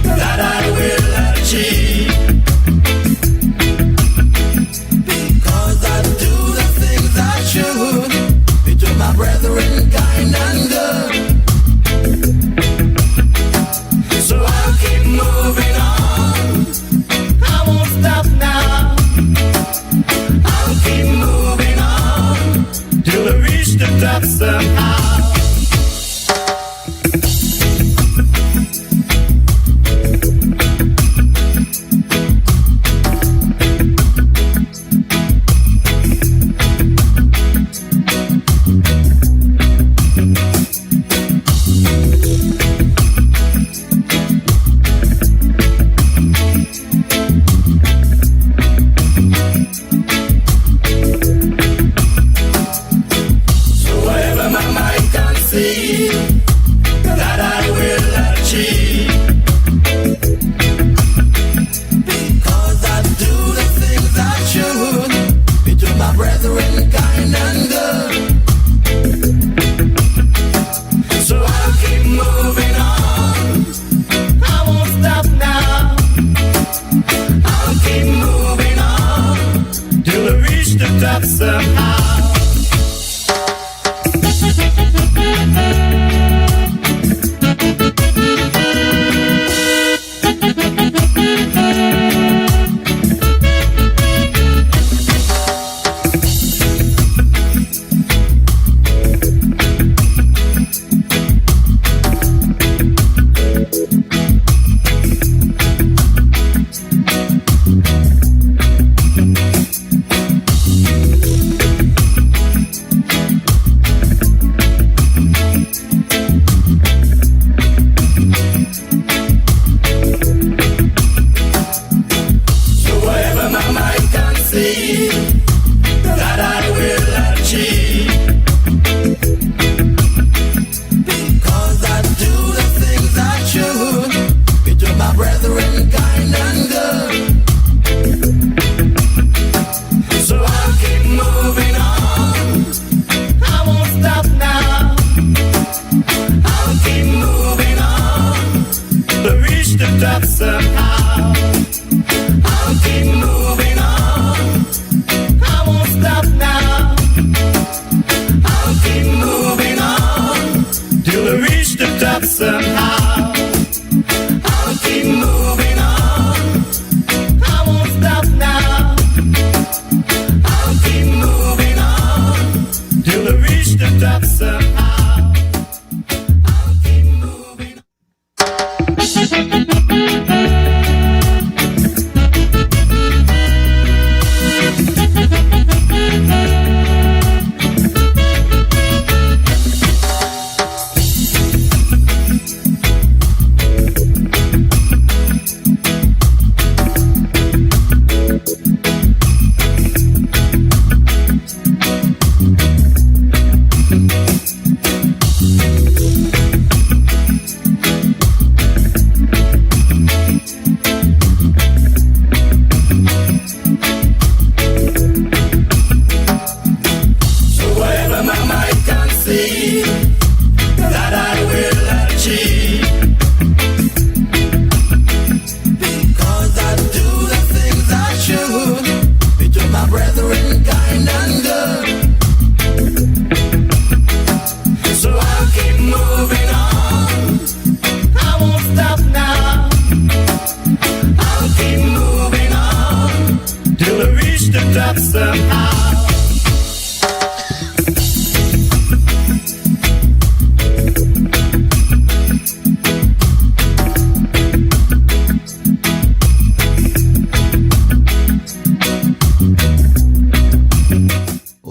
that I will achieve. Because I do the things I should, between my brethren, kind and good. So I'll keep moving on. I won't stop now. I'll keep moving on till I reach the top somehow.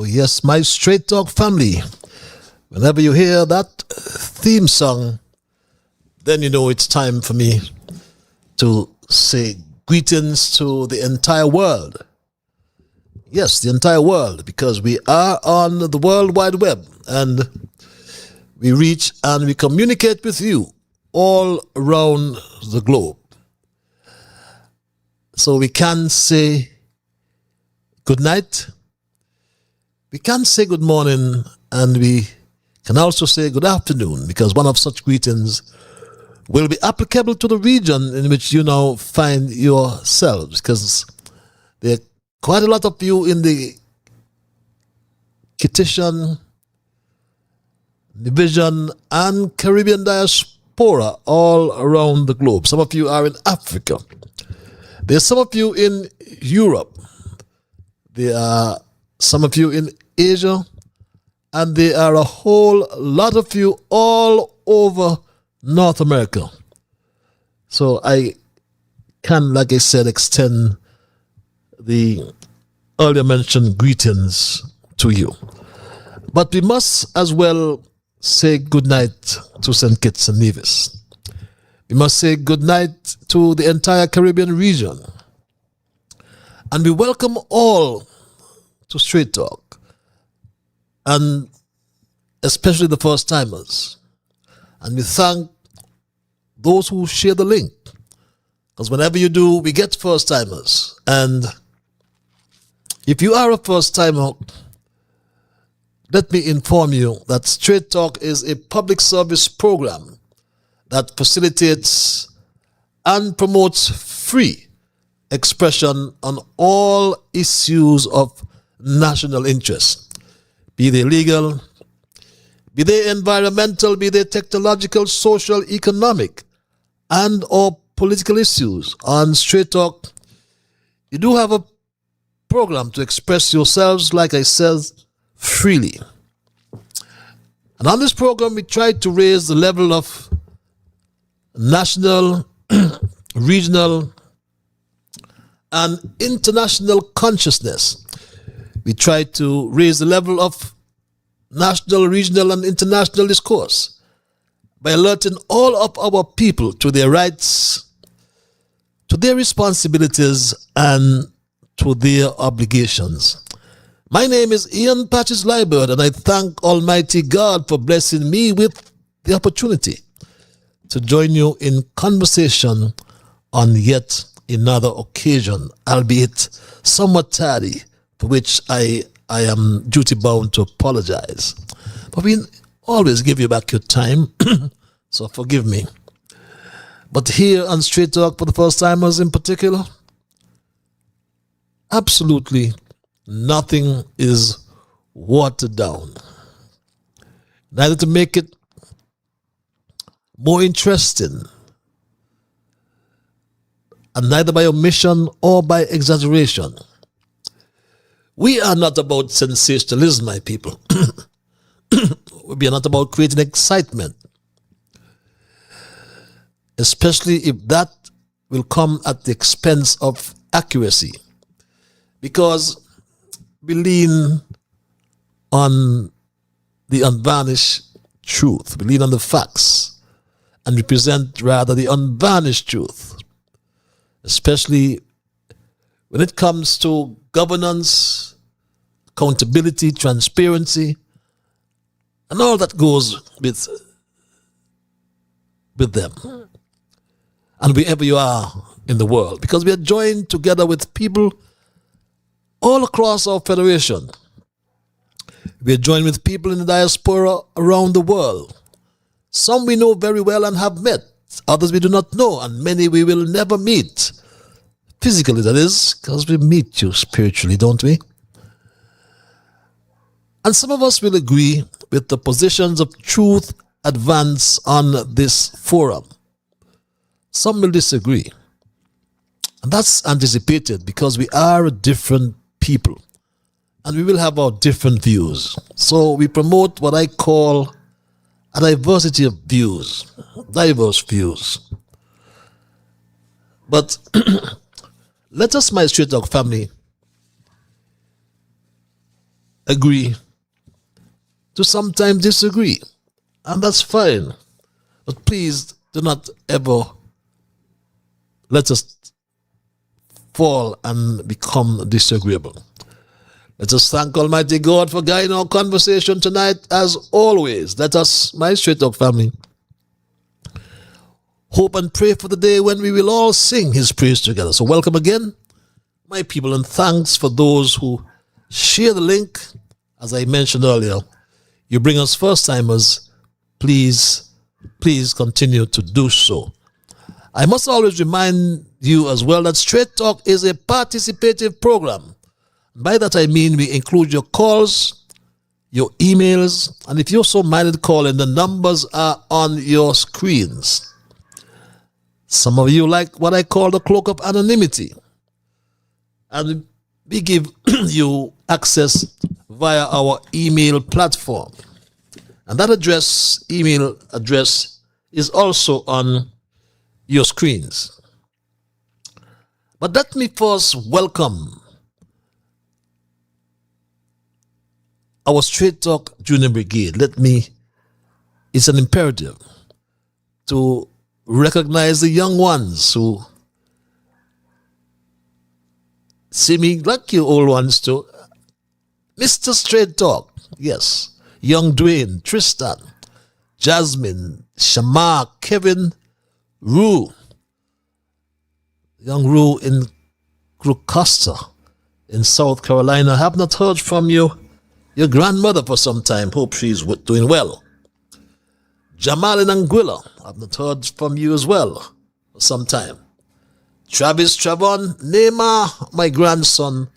Yes, my Straight Talk family, whenever you hear that theme song, then you know it's time for me to say greetings to the entire world. Yes, the entire world, because we are on the World Wide Web and we reach and we communicate with you all around the globe. So we can say good night, we can say good morning, and we can also say good afternoon, because one of such greetings will be applicable to the region in which you now find yourselves, because there are quite a lot of you in the Kittian, Division, and Caribbean diaspora all around the globe. Some of you are in Africa. There's some of you in Europe. There are some of you in Asia. And there are a whole lot of you all over North America. So I can, like I said, extend the earlier mentioned greetings to you. But we must as well say good night to St. Kitts and Nevis. We must say good night to the entire Caribbean region. And we welcome all to Straight Talk, and especially the first timers. And we thank those who share the link, because whenever you do, we get first timers. And if you are a first timer, let me inform you that Straight Talk is a public service program that facilitates and promotes free expression on all issues of national interest, be they legal, be they environmental, be they technological, social, economic, and or political issues. On Straight Talk, you do have a program to express yourselves, like I said, freely. And on this program, we try to raise the level of national, regional, and international consciousness. We try to raise the level of national, regional, and international discourse by alerting all of our people to their rights, to their responsibilities, and to their obligations. My name is Ian Patches Liebert, and I thank Almighty God for blessing me with the opportunity to join you in conversation on yet another occasion, albeit somewhat tardy, for which I am duty bound to apologize. But we always give you back your time, so forgive me. But here on Straight Talk, for the first timers in particular, absolutely nothing is watered down. Neither to make it more interesting, and neither by omission or by exaggeration. We are not about sensationalism, my people. We are not about creating excitement, especially if that will come at the expense of accuracy, because we lean on the unvarnished truth. We lean on the facts and represent rather the unvarnished truth, especially when it comes to governance, accountability, transparency, and all that goes with them. And wherever you are in the world, because we are joined together with people all across our federation. We are joined with people in the diaspora around the world. Some we know very well and have met. Others we do not know, and many we will never meet. Physically, that is, because we meet you spiritually, don't we? And some of us will agree with the positions of truth advanced on this forum. Some will disagree. And that's anticipated, because we are different people and we will have our different views. So we promote what I call a diversity of views, diverse views. But let us, my Straight Talk family, agree to sometimes disagree, and that's fine. But please do not ever let us fall and become disagreeable. Let us thank Almighty God for guiding our conversation tonight. As always, let us, my Straight Talk family, hope and pray for the day when we will all sing His praise together. So welcome again, my people, and thanks for those who share the link. As I mentioned earlier, you bring us first-timers. Please please continue to do so. I must always remind you as well that Straight Talk is a participative program. By that I mean we include your calls, your emails, and if you're so minded calling, the numbers are on your screens. Some of you like what I call the cloak of anonymity. And we give you access via our email platform. And that email address, is also on your screens. But let me first welcome our Straight Talk Junior Brigade. It's an imperative to recognize the young ones who see me like you old ones too. Mr. Straight Talk, yes. Young Dwayne, Tristan, Jasmine, Shamar, Kevin, Rue. Young Rue in Gloucester in South Carolina. I have not heard from you, your grandmother, for some time. Hope she's doing well. Jamal in Anguilla. I have not heard from you as well for some time. Travis, Travon, Neymar, my grandson,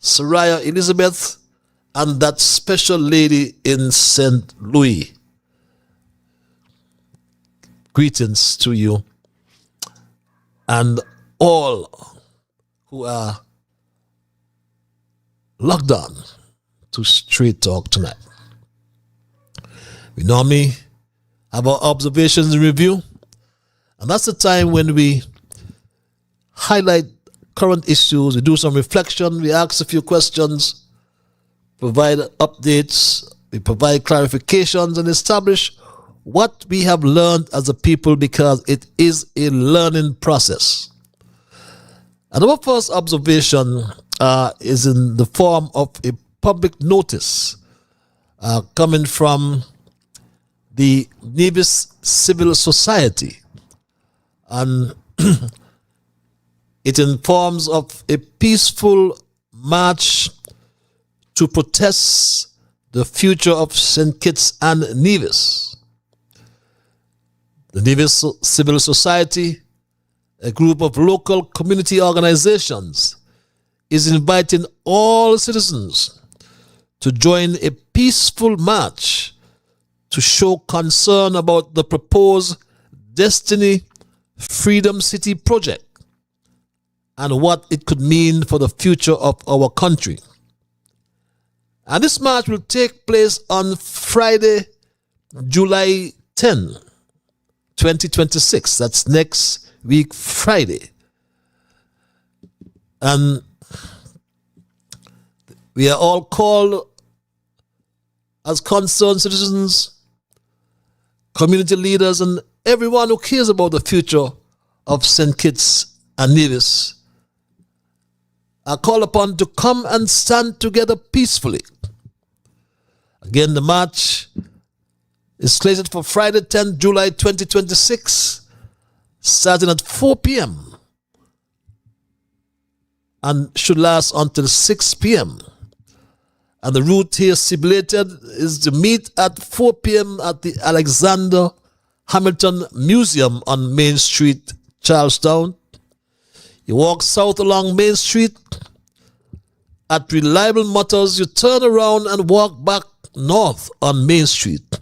Soraya, Elizabeth, and that special lady in St. Louis. Greetings to you and all who are logged on to Straight Talk tonight. We normally have our observations and review, and that's the time when we highlight current issues, we do some reflection, we ask a few questions, provide updates, we provide clarifications, and establish what we have learned as a people, because it is a learning process. And our first observation is in the form of a public notice coming from the Nevis Civil Society. And it informs of a peaceful march to protest the future of St. Kitts and Nevis. The Nevis Civil Society, a group of local community organizations, is inviting all citizens to join a peaceful march to show concern about the proposed Destiny Freedom City project and what it could mean for the future of our country. And this march will take place on Friday, July 10, 2026. That's next week, Friday. And we are all called as concerned citizens, community leaders, and everyone who cares about the future of St. Kitts and Nevis are called upon to come and stand together peacefully. Again, the march is slated for Friday, 10th July 2026, starting at 4 p.m. and should last until 6 p.m. And the route here stipulated is to meet at 4 p.m. at the Alexander Hamilton Museum on Main Street, Charlestown. You walk south along Main Street. At Reliable Motors, you turn around and walk back north on Main Street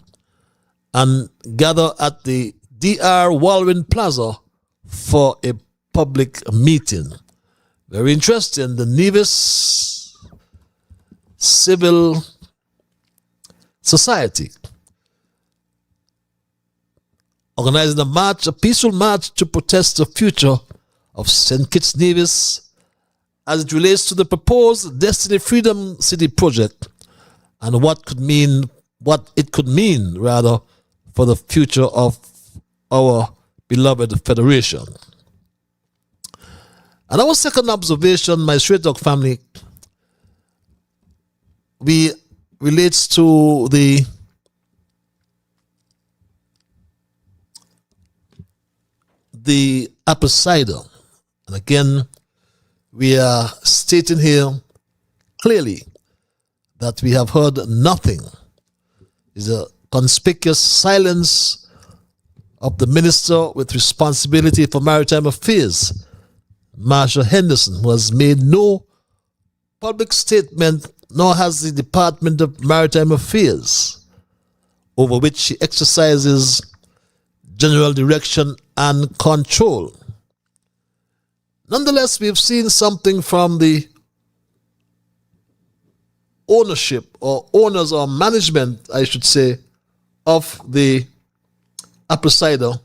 and gather at the DR Walwyn Plaza for a public meeting. Very interesting. The Nevis Civil Society organizing a peaceful march to protest the future of St. Kitts Nevis as it relates to the proposed Destiny Freedom City project and what it could mean for the future of our beloved federation. And our second observation, my Straight Talk family, relates to the apple cider. And again, we are stating here clearly that we have heard nothing. It's a conspicuous silence of the Minister with responsibility for maritime affairs, Marshall Henderson, who has made no public statement, nor has the Department of Maritime Affairs, over which she exercises general direction and control. Nonetheless, we've seen something from the ownership or owners or management, I should say, of the Apple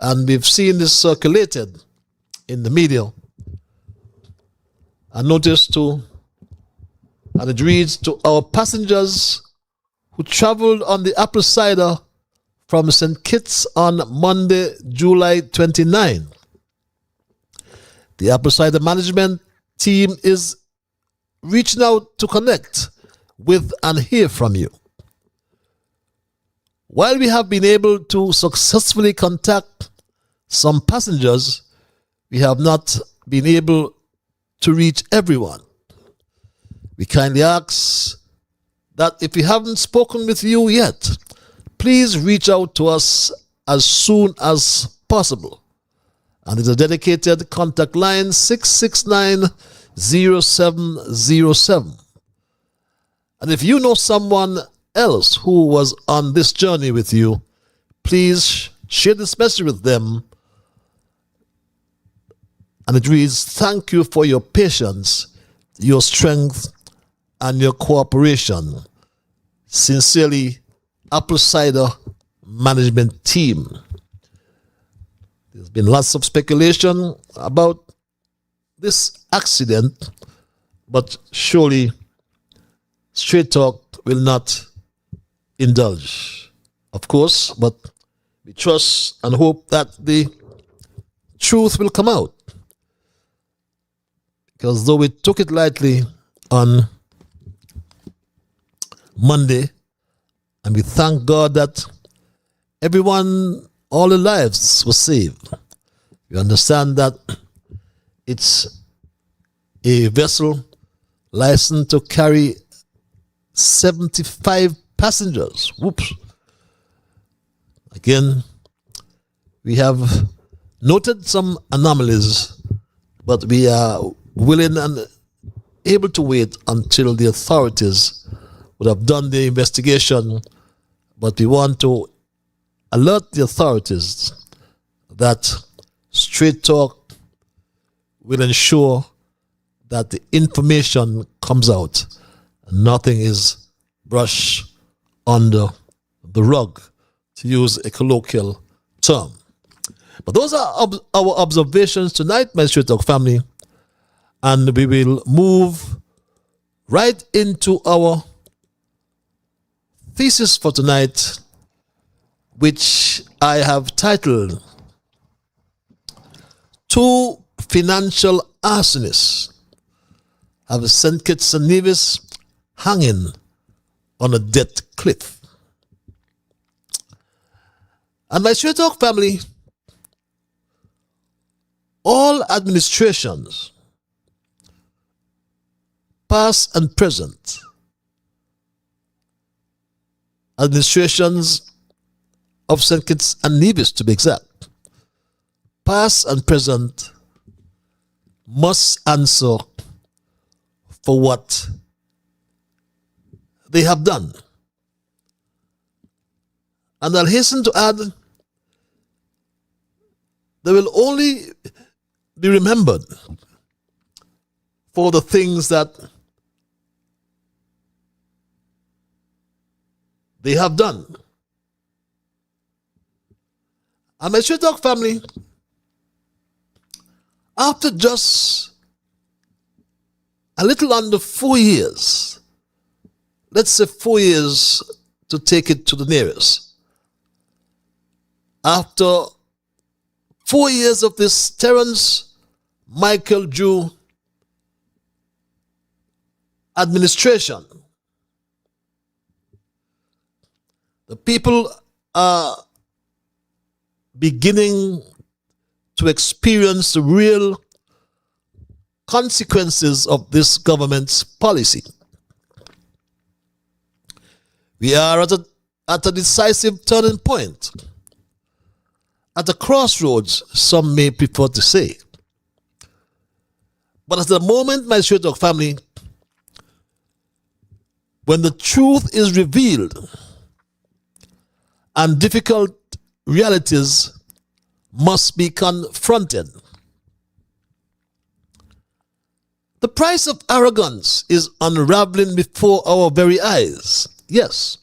and we've seen this circulated in the media. I noticed too, and it reads, to our passengers who traveled on the Apple from St. Kitts on Monday, July 29. The Apple management team is reaching out to connect with and hear from you. While we have been able to successfully contact some passengers, we have not been able to reach everyone. We kindly ask that if we haven't spoken with you yet, please reach out to us as soon as possible. And it's a dedicated contact line, 669-0707. And if you know someone else who was on this journey with you, please share this message with them. And it reads, thank you for your patience, your strength, and your cooperation. Sincerely, Apple Cider Management Team. There's been lots of speculation about this accident, but surely Straight Talk will not indulge, of course, but we trust and hope that the truth will come out. Because though we took it lightly on Monday, and we thank God that everyone, all the lives were saved. We understand that it's a vessel licensed to carry 75 passengers. Whoops. Again, we have noted some anomalies, but we are willing and able to wait until the authorities would have done the investigation. But we want to alert the authorities that Straight Talk will ensure that the information comes out and nothing is brushed under the rug, to use a colloquial term. But those are our observations tonight, my Straight Talk family, and we will move right into our thesis for tonight, which I have titled Two Financial Arsonists Have St. Kitts and Nevis Hanging on a Debt Cliff. And my Straight Talk family, all administrations, past and present, administrations of St. Kitts and Nevis to be exact, past and present, must answer for what they have done. And I'll hasten to add, they will only be remembered for the things that they have done. And my Straight Talk family, after just a little under 4 years, let's say 4 years to take it to the nearest, after 4 years of this Terence Michael Drew administration, the people are beginning to experience the real consequences of this government's policy. We are at a decisive turning point. at a crossroads, some may prefer to say. But at the moment, my Straight Talk family, when the truth is revealed and difficult realities must be confronted, the price of arrogance is unraveling before our very eyes. Yes,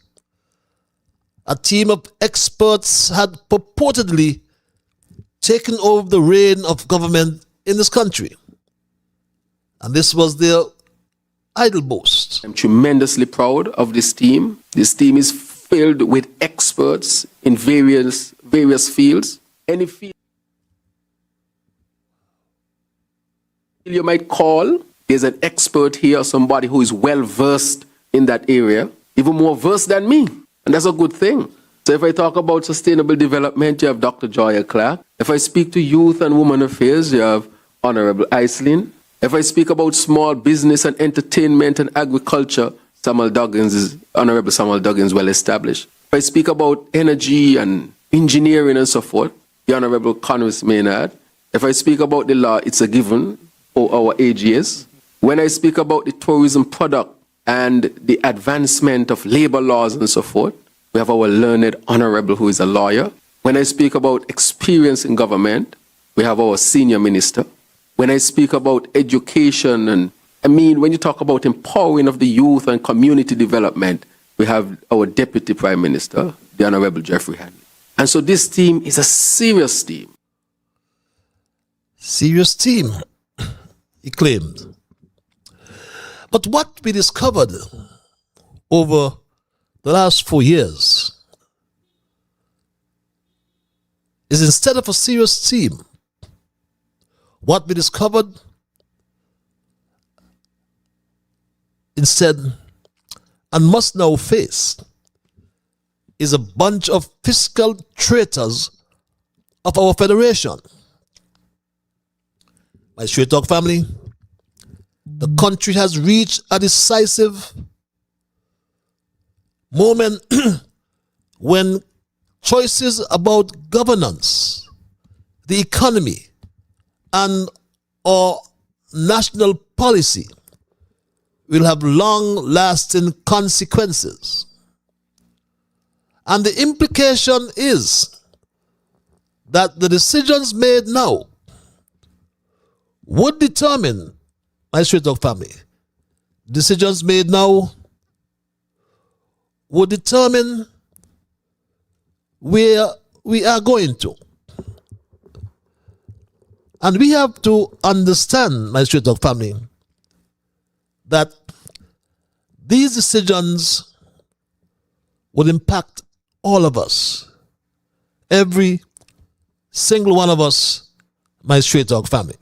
a team of experts had purportedly taken over the reign of government in this country, and this was their idle boast. I'm tremendously proud of this team. This team is filled with experts in various fields. Any field you might call, there's an expert here, somebody who is well versed in that area, even more versed than me. And that's a good thing. So if I talk about sustainable development, you have Dr. Joya Clark. If I speak to youth and women affairs, you have Honorable Iselin. If I speak about small business and entertainment and agriculture, Honorable Samuel Duggins, well established. If I speak about energy and engineering and so forth, the Honorable Conwys Maynard. If I speak about the law, it's a given, or our AGS. When I speak about the tourism product and the advancement of labor laws and so forth, we have our learned honorable who is a lawyer. When I speak about experience in government, we have our senior minister. When I speak about education, and when you talk about empowering of the youth and community development, we have our deputy prime minister, the Honorable Jeffrey Hadley. And so this team is a serious team. Serious team, he claimed. But what we discovered over the last 4 years is, instead of a serious team, what we discovered instead, and must now face, is a bunch of fiscal traitors of our federation. My Straight Talk family, the country has reached a decisive moment when choices about governance, the economy, and our national policy will have long-lasting consequences. And the implication is that the decisions made now would determine, my Straight Talk family, decisions made now would determine where we are going to. And we have to understand, my Straight Talk family, that these decisions would impact all of us, every single one of us, my Straight Talk family.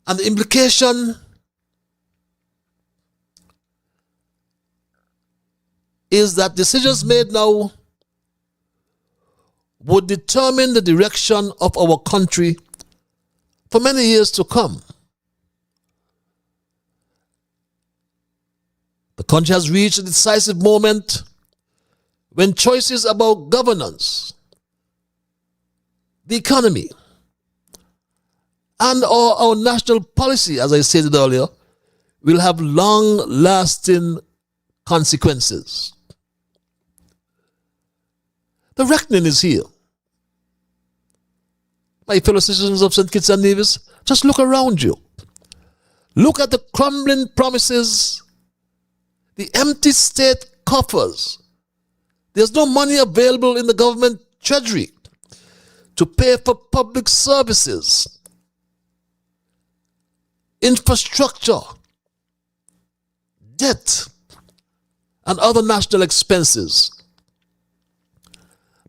And the implication is that decisions made now would determine the direction of our country for many years to come. The country has reached a decisive moment when choices about governance, the economy, and our national policy, as I stated earlier, will have long-lasting consequences. The reckoning is here. My fellow citizens of St. Kitts and Nevis, just look around you. Look at the crumbling promises, the empty state coffers. There's no money available in the government treasury to pay for public services, infrastructure, debt, and other national expenses.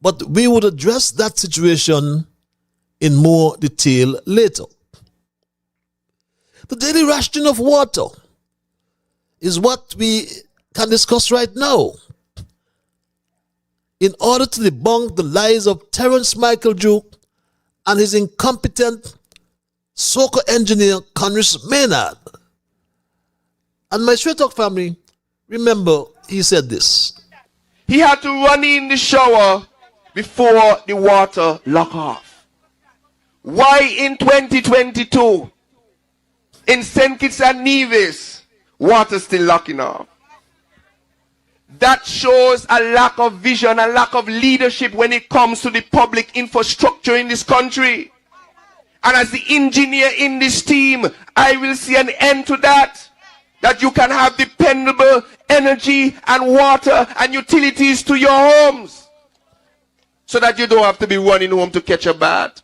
But we would address that situation in more detail later. The daily rationing of water is what we can discuss right now. In order to debunk the lies of Terence Michael Drew and his incompetent soccer engineer, Conwys Maynard. And my Straight Talk family, remember, he said this. He had to run in the shower before the water lock off. Why in 2022, in St. Kitts and Nevis, water still locking off? That shows a lack of vision, a lack of leadership when it comes to the public infrastructure in this country. And as the engineer in this team, I will see an end to that. That you can have dependable energy and water and utilities to your homes. So that you don't have to be running home to catch a bath.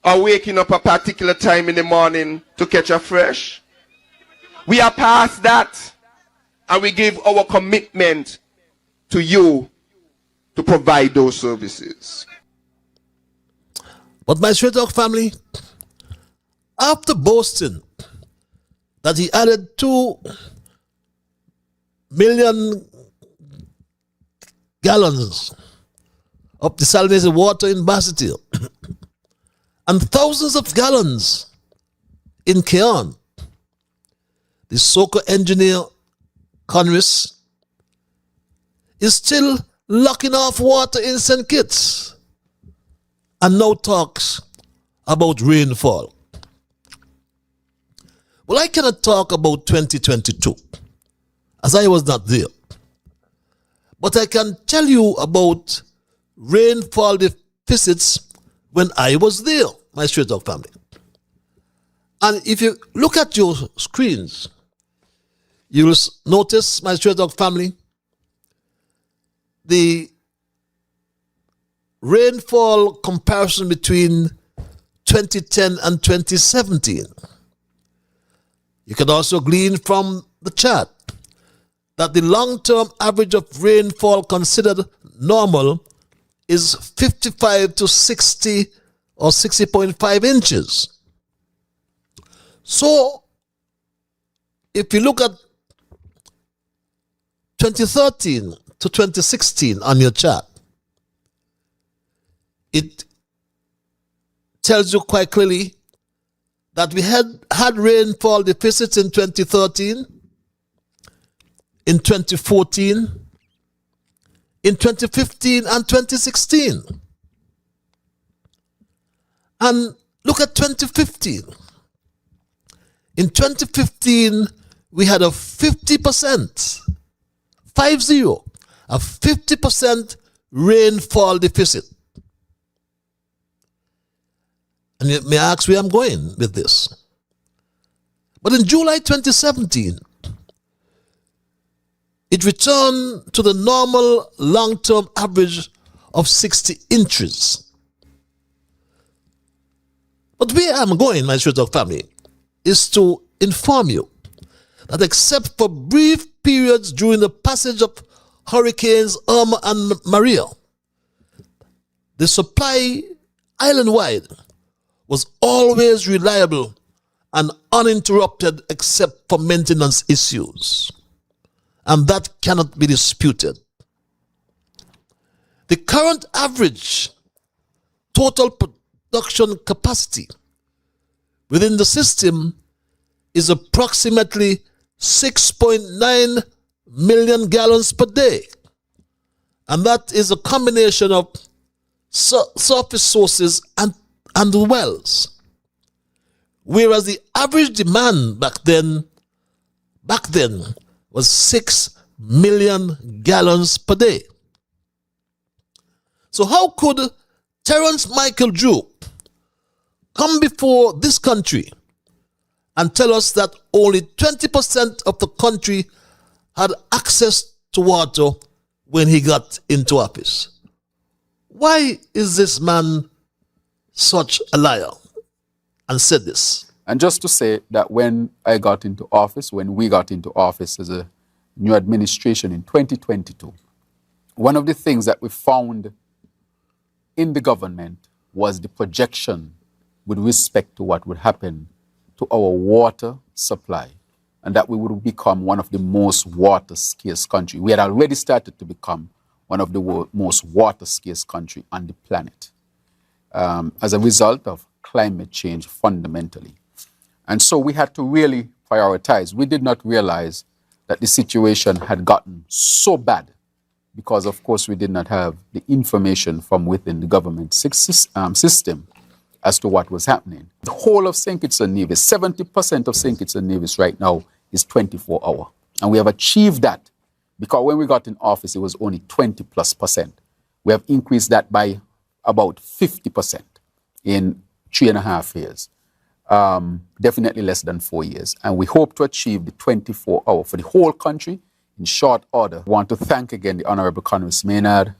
Or waking up a particular time in the morning to catch a fresh. We are past that. And we give our commitment to you to provide those services. But my Straight Talk family, after boasting that he added 2 million gallons of desalinated water in Basseterre and thousands of gallons in Keon, the SOCA engineer Conris is still locking off water in St. Kitts and now talks about rainfall. Well, I cannot talk about 2022 as I was not there. But I can tell you about rainfall deficits when I was there, my Straight Talk family. And if you look at your screens, you will notice, my Straight Talk family, the rainfall comparison between 2010 and 2017. You can also glean from the chart that the long-term average of rainfall considered normal is 55 to 60 or 60.5 inches. So, if you look at 2013 to 2016 on your chart, it tells you quite clearly that we had rainfall deficits in 2013, in 2014, in 2015 and 2016. And look at 2015. In 2015, we had a 50%, a 50% rainfall deficit. And you may ask where I'm going with this. But in July 2017, it returned to the normal long-term average of 60 inches. But where I'm going, my Straight Talk family, is to inform you that except for brief periods during the passage of Hurricanes Irma and Maria, the supply island-wide was always reliable and uninterrupted except for maintenance issues. And that cannot be disputed. The current average total production capacity within the system is approximately 6.9 million gallons per day. And that is a combination of surface sources and wells. Whereas the average demand back then was 6 million gallons per day. So how could Terence Michael Drew come before this country and tell us that only 20% of the country had access to water when he got into office? Why is this man such a liar and said this? And just to say that when we got into office as a new administration in 2022, one of the things that we found in the government was the projection with respect to what would happen to our water supply, and that we would become one of the most water scarce country. We had already started to become one of the most water scarce country on the planet as a result of climate change fundamentally. And so we had to really prioritize. We did not realize that the situation had gotten so bad because, of course, we did not have the information from within the government system as to what was happening. The whole of St. Kitts and Nevis, 70% of St. Kitts and Nevis right now is 24-hour. And we have achieved that because when we got in office, it was only 20+%. We have increased that by about 50% in 3.5 years. Definitely less than 4 years. And we hope to achieve the 24-hour for the whole country in short order. I want to thank again the Honorable Conway Maynard,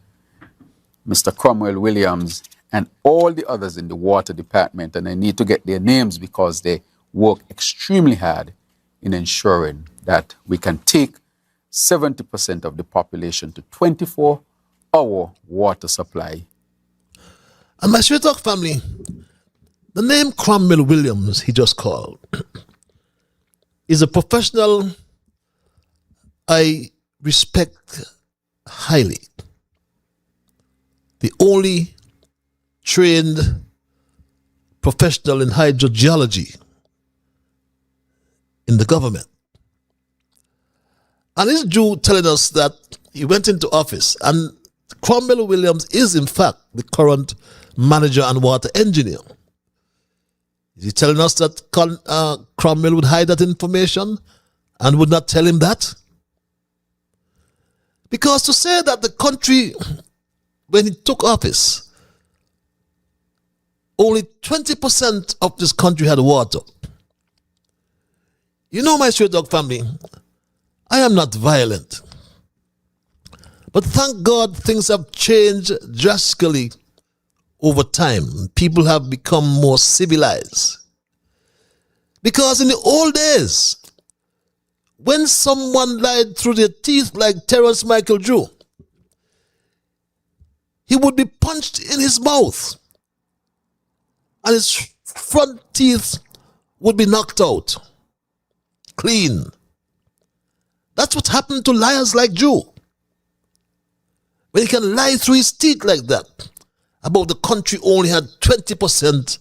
Mr. Cromwell Williams, and all the others in the water department. And I need to get their names because they work extremely hard in ensuring that we can take 70% of the population to 24-hour water supply. And my Straight Talk family, the name Cromwell Williams he just called is a professional I respect highly. The only trained professional in hydrogeology in the government. And it's Jew telling us that he went into office, and Cromwell Williams is in fact the current manager and water engineer. Is he telling us that Cromwell would hide that information and would not tell him that? Because to say that the country, when he took office, only 20% of this country had water. You know, my Straight Dog family, I am not violent. But thank God things have changed drastically over time. People have become more civilized. Because in the old days, when someone lied through their teeth like Terrence Michael Drew, he would be punched in his mouth and his front teeth would be knocked out. Clean. That's what happened to liars like Drew. When he can lie through his teeth like that about the country only had 20%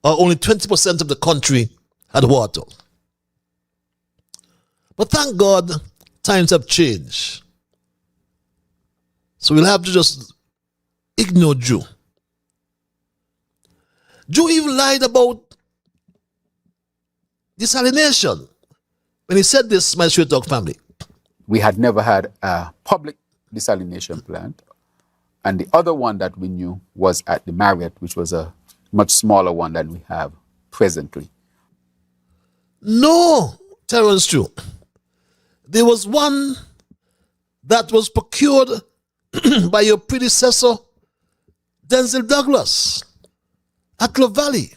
or only 20% of the country had water. But thank God, times have changed. So we'll have to just ignore Drew. Drew even lied about desalination when he said this, my Straight Talk family. We had never had a public desalination plant. And the other one that we knew was at the Marriott, which was a much smaller one than we have presently. No, Terrence Drew. There was one that was procured by your predecessor, Denzel Douglas, at Clough Valley.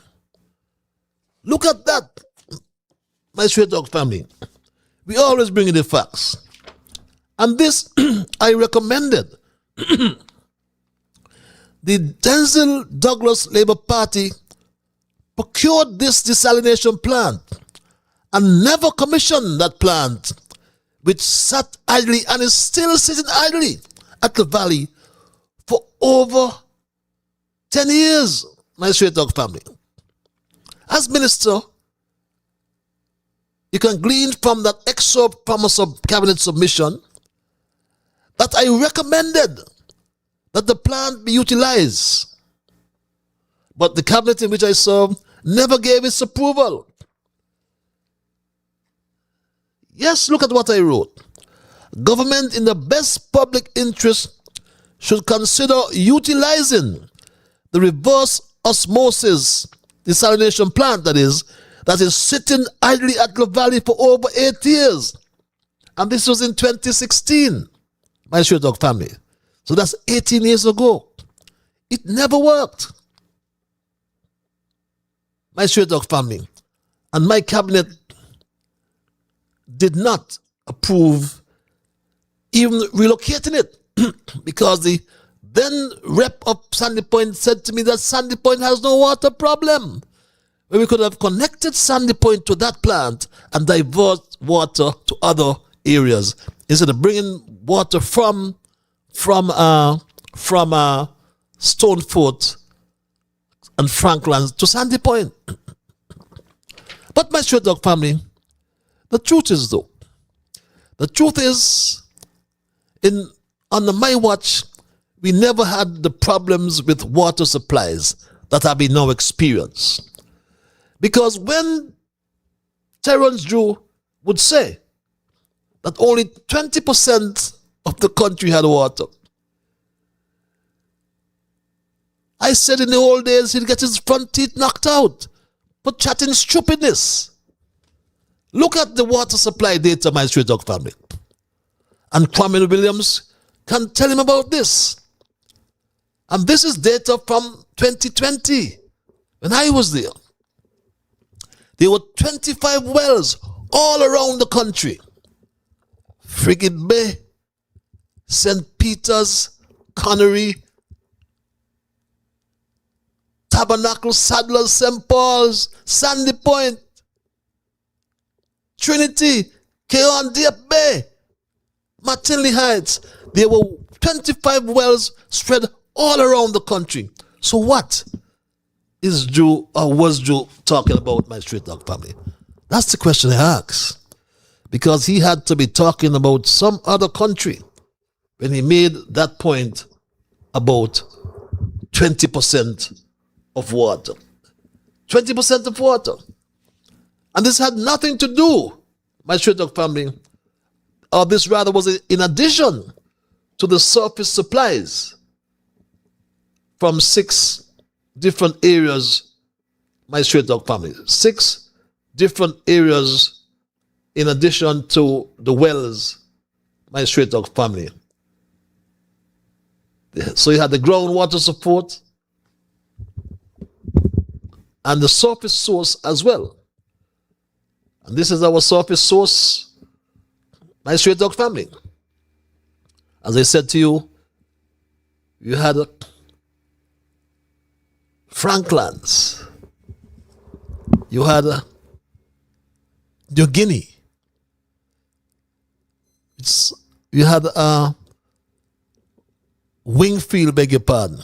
Look at that, my Straight Dog family. We always bring in the facts. And this, I recommended. The Denzel Douglas Labour Party procured this desalination plant and never commissioned that plant, which sat idly and is still sitting idly at the valley for over 10 years, my Straight Dog family. As minister, you can glean from that excerpt from a cabinet submission that I recommended that the plant be utilized. But the cabinet in which I served never gave its approval. Yes, look at what I wrote. Government in the best public interest should consider utilizing the reverse osmosis desalination plant that is sitting idly at Clough Valley for over 8 years. And this was in 2016, my Straight Dog family. So that's 18 years ago. It never worked. My Straight Dog family. And my cabinet did not approve even relocating it because the then rep of Sandy Point said to me that Sandy Point has no water problem. When we could have connected Sandy Point to that plant and divert water to other areas instead of bringing water from Stonefoot and Franklands to Sandy Point. But my Straight Dog family, the truth is though, The truth is, under my watch, we never had the problems with water supplies that have been now experienced. Because when Terence Drew would say that only 20% of the country had water, I said in the old days he'd get his front teeth knocked out for chatting stupidness. Look at the water supply data, my straight dog family. And Kwame Williams can tell him about this. And this is data from 2020, when I was there. There were 25 wells all around the country. Frigate Bay, St. Peter's, Connery, Tabernacle, Sadler's, St. Paul's, Sandy Point, Trinity, Keon Deep Bay, McKinley Heights. There were 25 wells spread all around the country. So what is Drew or was Drew talking about, my straight dog family? That's the question I ask. Because he had to be talking about some other country when he made that point about 20% of water. 20% of water. And this had nothing to do, my straight dog family, or this rather was in addition to the surface supplies from 6 different areas, my straight dog family. 6 different areas in addition to the wells, my straight dog family. So you had the groundwater support and the surface source as well. And this is our surface source, my straight dog family. As I said to you, you had Franklands, you had New Guinea, you had Wingfield, beg your pardon,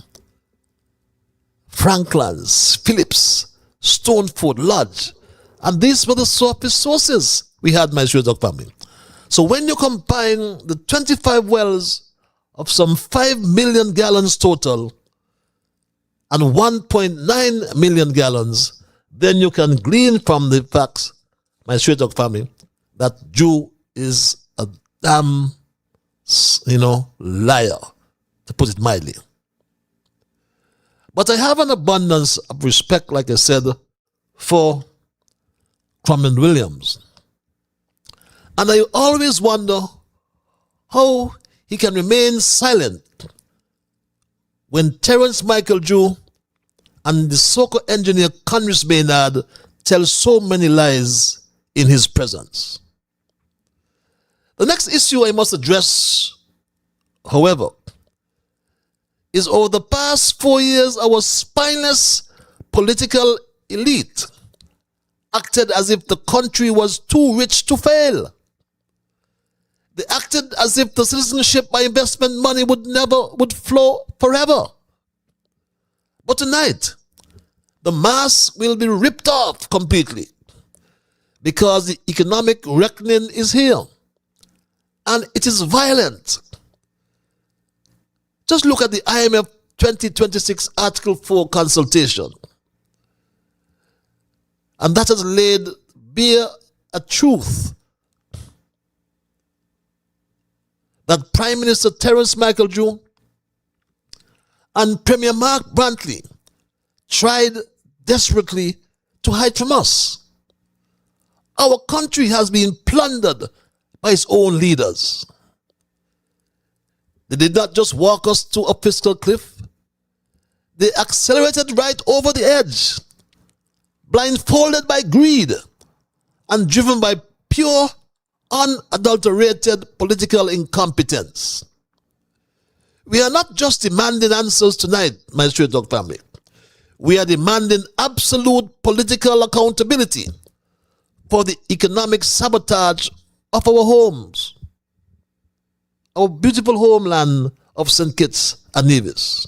Franklands, Phillips, Stoneford, Lodge, and these were the surface sources we had, my straight dog family. So when you combine the 25 wells of some 5 million gallons total and 1.9 million gallons, then you can glean from the facts, my straight dog family, that Drew is a damn, liar, to put it mildly. But I have an abundance of respect, like I said, for Cromwell Williams. And I always wonder how he can remain silent when Terence Michael Drew and the soccer engineer Conris Maynard tell so many lies in his presence. The next issue I must address, however, is over the past 4 years, our spineless political elite acted as if the country was too rich to fail. They acted as if the citizenship by investment money would flow forever. But tonight, the mask will be ripped off completely because the economic reckoning is here. And it is violent. Just look at the IMF 2026 Article 4 consultation. And that has laid bare a truth that Prime Minister Terence Michael Drew and Premier Mark Brantley tried desperately to hide from us. Our country has been plundered by its own leaders. They did not just walk us to a fiscal cliff. They accelerated right over the edge, blindfolded by greed and driven by pure, unadulterated political incompetence. We are not just demanding answers tonight, my straight dog family. We are demanding absolute political accountability for the economic sabotage of our homes, our beautiful homeland of St. Kitts and Nevis.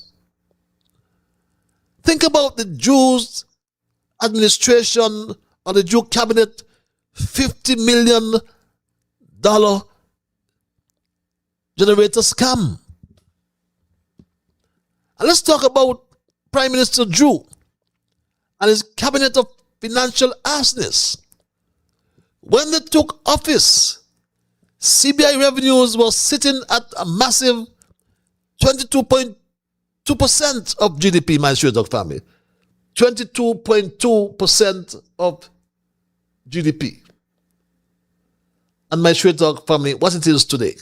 Think about the Jews administration or the Jew cabinet $50 million generator scam. And let's talk about Prime Minister Drew and his cabinet of financial arsonists. When they took office, CBI revenues were sitting at a massive 22.2% of GDP, my Straight Talk family. 22.2% of GDP. And my Straight Talk family, what it is today.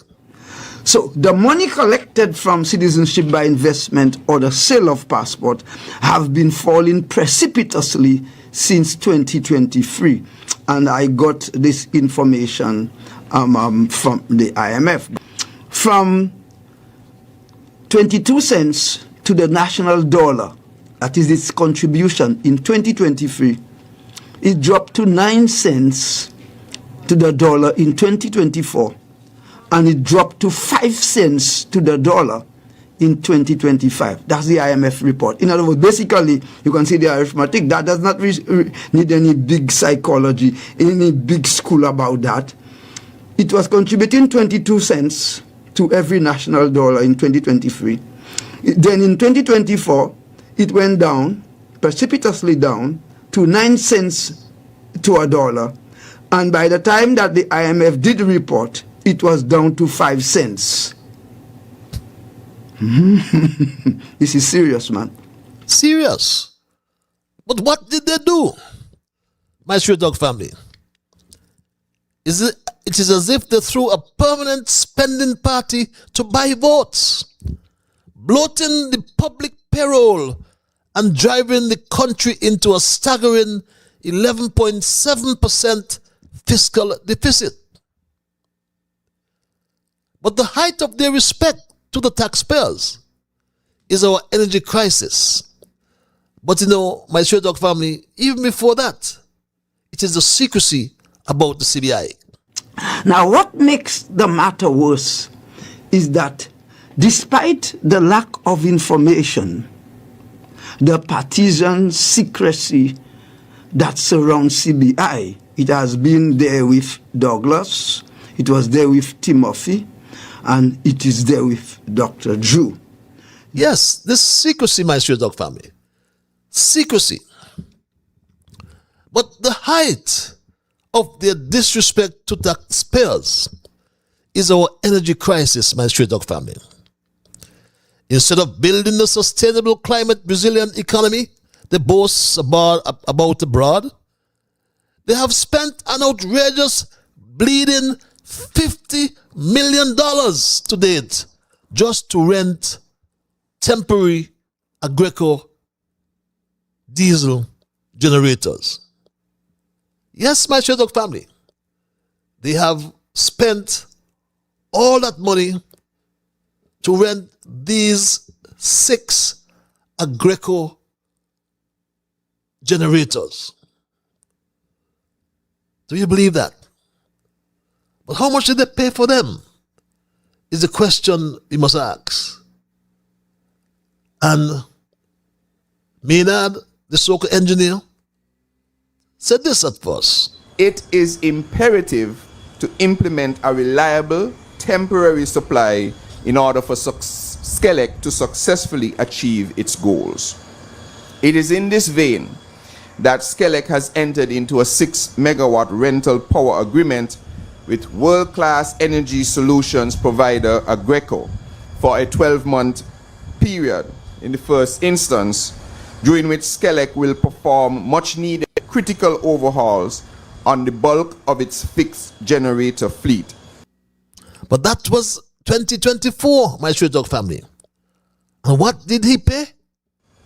So the money collected from citizenship by investment or the sale of passport have been falling precipitously since 2023. And I got this information from the IMF. From 22 cents to the national dollar, that is its contribution in 2023, it dropped to 9 cents to the dollar in 2024, and it dropped to 5 cents to the dollar in 2025. That's the IMF report. In other words, basically, you can see the arithmetic. That does not need any big psychology, any big school about that. It was contributing 22 cents to every national dollar in 2023. Then in 2024, it went down, precipitously down, to 9 cents to a dollar. And by the time that the IMF did report, it was down to 5 cents. This is serious, man. Serious. But what did they do, my Straight Dog family? It is as if they threw a permanent spending party to buy votes, bloating the public payroll and driving the country into a staggering 11.7% fiscal deficit. But the height of their respect to the taxpayers is our energy crisis. But you know, my Straight Dog family, even before that, it is the secrecy about the CBI. Now, what makes the matter worse is that despite the lack of information, the partisan secrecy that surrounds CBI, it has been there with Douglas, it was there with Timothy, and it is there with Dr. Drew. Yes, this secrecy, my Straight Dog family. Secrecy. But the height of their disrespect to taxpayers is our energy crisis, my Straight Dog family. Instead of building a sustainable, climate resilient economy they boast about abroad, they have spent an outrageous bleeding $50 million to date just to rent temporary Agreco diesel generators. Yes, my Straight Dog family, they have spent all that money to rent these 6 Agreco generators. Do you believe that? But how much did they pay for them is the question we must ask. And Maynard, the so-called engineer, said this at first. It is imperative to implement a reliable temporary supply in order for SKELEC to successfully achieve its goals. It is in this vein that SKELEC has entered into a 6 megawatt rental power agreement with world-class energy solutions provider Agreco for a 12-month period in the first instance, during which SKELEC will perform much-needed critical overhauls on the bulk of its fixed generator fleet. But that was 2024, my Straight Dog family. And what did he pay?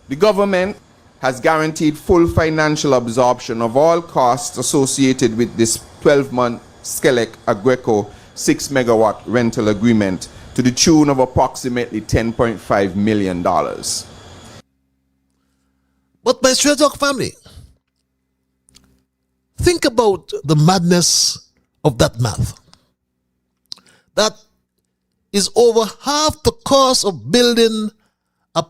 The government has guaranteed full financial absorption of all costs associated with this 12-month SKELEC Agreco 6 megawatt rental agreement to the tune of approximately $10.5 million. But my Straight Dog family, think about the madness of that math. That is over half the cost of building a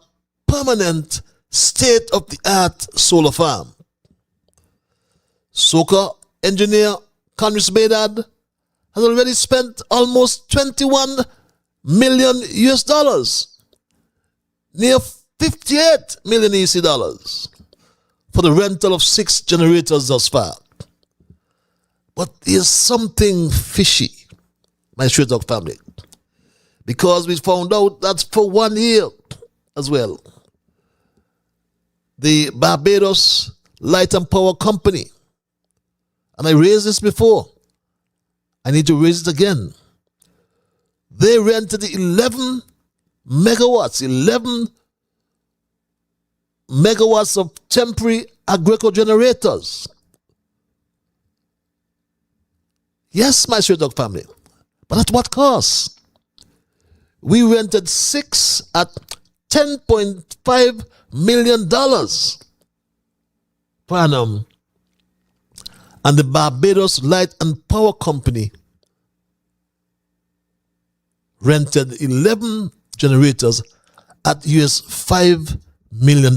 permanent state-of-the-art solar farm. SOCA engineer Conrad Maynard has already spent almost $21 million US dollars, near 58 million EC dollars for the rental of 6 generators thus far. But there's something fishy, my Straight Talk family, because we found out that for 1 year as well, the Barbados Light and Power Company, and I raised this before, I need to raise it again. They rented 11 megawatts of temporary agricultural generators. Yes, my Straight Talk family, but at what cost? We rented 6 at $10.5 million per annum, and the Barbados Light and Power Company rented 11 generators at US $5 million.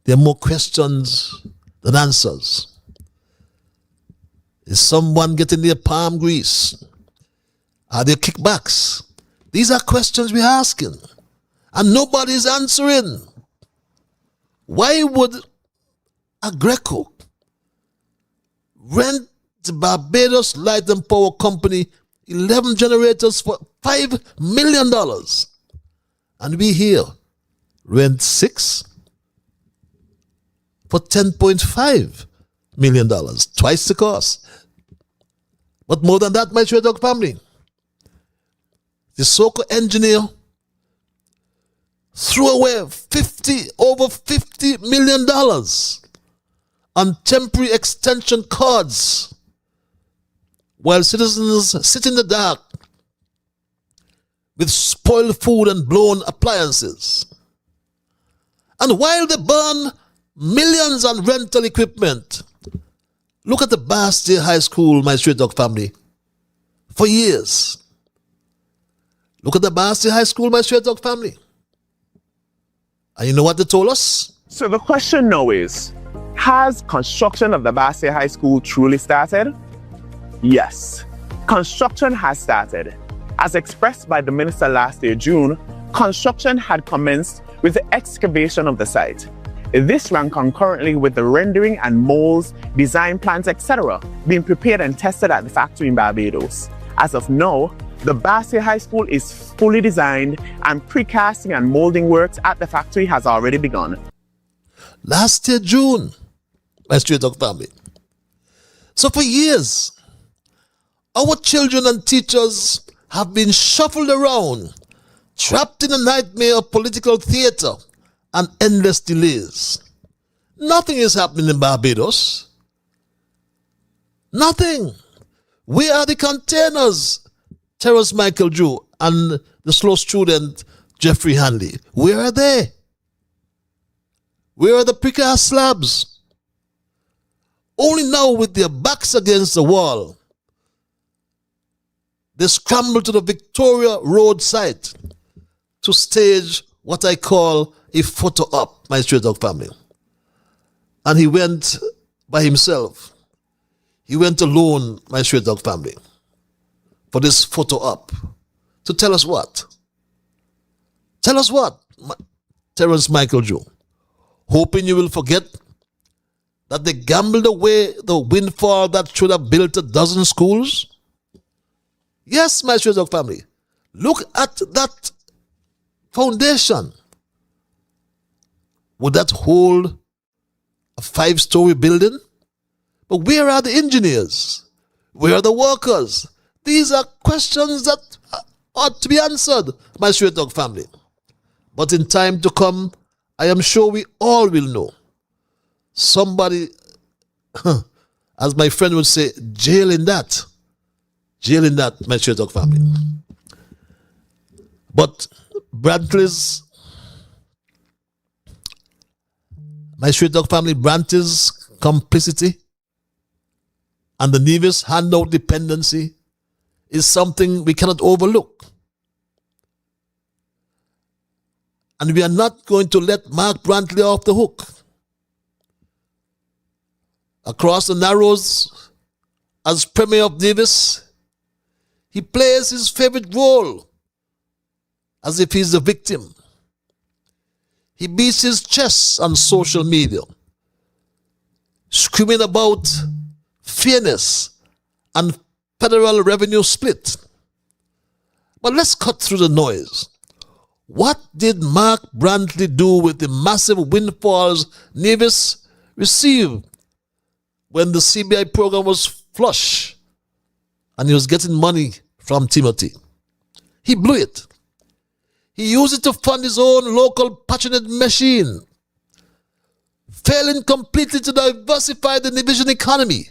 There are more questions than answers. Is someone getting their palm grease? Are there kickbacks? These are questions we're asking, and nobody's answering. Why would Agreco rent the Barbados Light and Power Company 11 generators for $5 million? And we here rent 6 for $10.5 million, twice the cost. But more than that, my Straight Talk family, the so-called engineer threw away over $50 million on temporary extension cords while citizens sit in the dark with spoiled food and blown appliances. And while they burn millions on rental equipment, look at the Bastille High School, my Straight Talk family, for years. Look at the Bastille High School, my Straight Talk family. And you know what they told us? So the question now is, has construction of the Bastille High School truly started? Yes, construction has started. As expressed by the minister last year, June, construction had commenced with the excavation of the site. This ran concurrently with the rendering and molds, design plans, etc. being prepared and tested at the factory in Barbados. As of now, the Bastille High School is fully designed and precasting and molding works at the factory has already begun. Last year, June, my Straight Talk family. So for years, our children and teachers have been shuffled around, trapped in a nightmare of political theater and endless delays. Nothing is happening in Barbados. Nothing. Where are the containers, Terrence Michael Drew and the slow student Jeffrey Hanley? Where are they? Where are the precast slabs? Only now, with their backs against the wall, they scramble to the Victoria Road site to stage what I call a photo op, my Straight Talk family. And he went by himself. He went alone, my Straight Talk family, for this photo op. To tell us what? Tell us what, Terrence Michael Joe? Hoping you will forget that they gambled away the windfall that should have built a dozen schools? Yes, my Straight Talk family. Look at that foundation. Would that hold a 5-story building? But where are the engineers? Where are the workers? These are questions that ought to be answered, my Straight Talk family. But in time to come, I am sure we all will know. Somebody, as my friend would say, jail in that. Jail in that, my Straight Talk family. But Brantley's, my Straight Talk family, Brantley's complicity and the Nevis handout dependency is something we cannot overlook. And we are not going to let Mark Brantley off the hook. Across the Narrows, as Premier of Nevis, he plays his favorite role as if he's the victim. He beats his chest on social media, screaming about fairness and federal revenue split. But let's cut through the noise. What did Mark Brantley do with the massive windfalls Nevis received when the CBI program was flush and he was getting money from Timothy? He blew it. He used it to fund his own local patronage machine, failing completely to diversify the Nevisian economy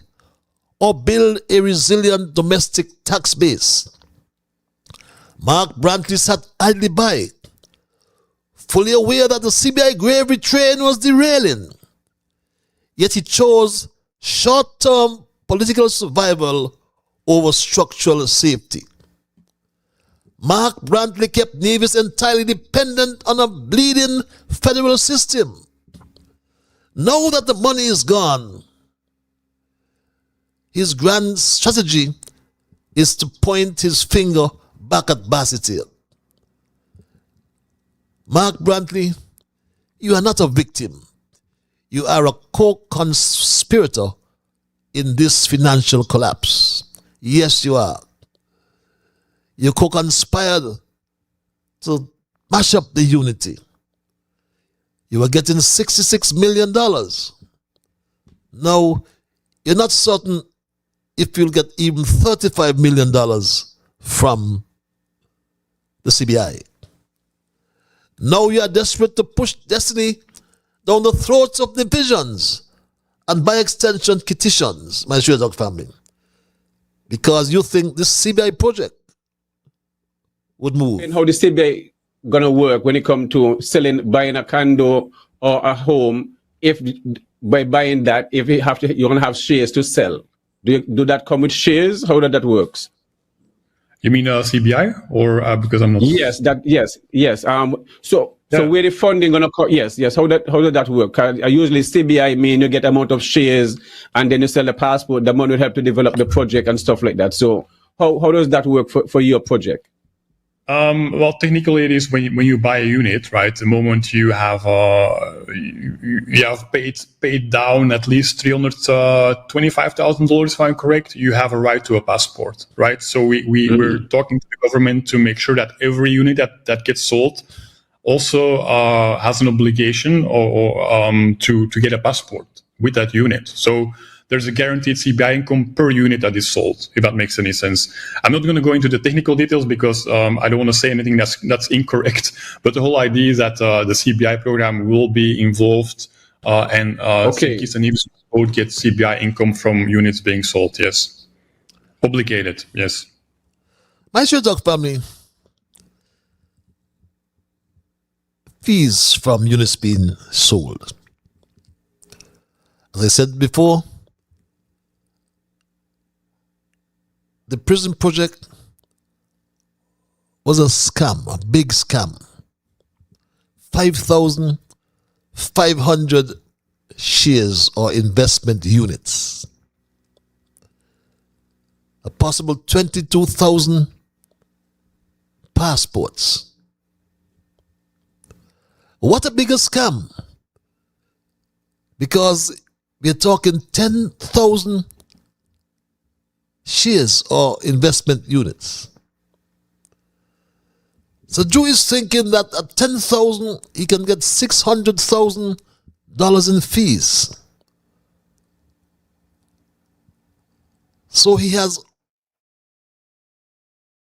or build a resilient domestic tax base. Mark Brantley sat idly by, fully aware that the CBI gravy train was derailing. Yet he chose short-term political survival over structural safety. Mark Brantley kept Nevis entirely dependent on a bleeding federal system. Now that the money is gone, his grand strategy is to point his finger back at Bassett Hill. Mark Brantley, you are not a victim. You are a co-conspirator in this financial collapse. Yes, you are. You co-conspired to mash up the unity. You were getting $66 million. Now, you're not certain if you'll get even $35 million from the CBI. Now you are desperate to push destiny down the throats of divisions and by extension petitions, my Shredog family, because you think this CBI project would move. And how the CBI gonna work when it comes to buying a condo or a home? If by buying that, if you're gonna have shares to sell, do that come with shares? How that works? You mean CBI or because I'm not? Yes. So where the funding gonna come? Yes. How does that work? Usually CBI mean you get amount of shares and then you sell the passport. The money will help to develop the project and stuff like that. So how does that work for your project? Well, technically, it is when you buy a unit, right? The moment you have you have paid down at least $325,000, if I'm correct, you have a right to a passport, right? So we're talking to the government to make sure that every unit that gets sold also has an obligation or to get a passport with that unit. So there's a guaranteed CBI income per unit that is sold, if that makes any sense. I'm not going to go into the technical details because I don't want to say anything that's incorrect. But the whole idea is that the CBI program will be involved and Kids and Nevis both get CBI income from units being sold, yes. Obligated, yes. My Shredog family, fees from units being sold. As I said before, the prison project was a scam, a big scam. 5,500 shares or investment units. A possible 22,000 passports. What a bigger scam. Because we're talking 10,000 shares or investment units. So Drew is thinking that at 10,000 he can get $600,000 in fees. So he has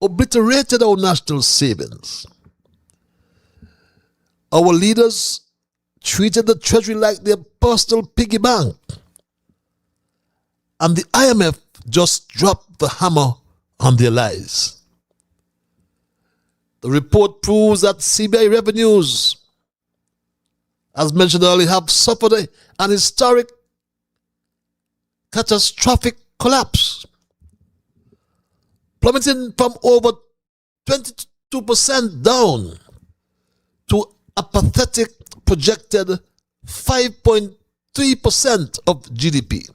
obliterated our national savings. Our leaders treated the treasury like their personal piggy bank. And the IMF just dropped the hammer on their lies. The report proves that CBI revenues, as mentioned earlier, have suffered an historic, catastrophic collapse, plummeting from over 22% down to a pathetic projected 5.3% of GDP.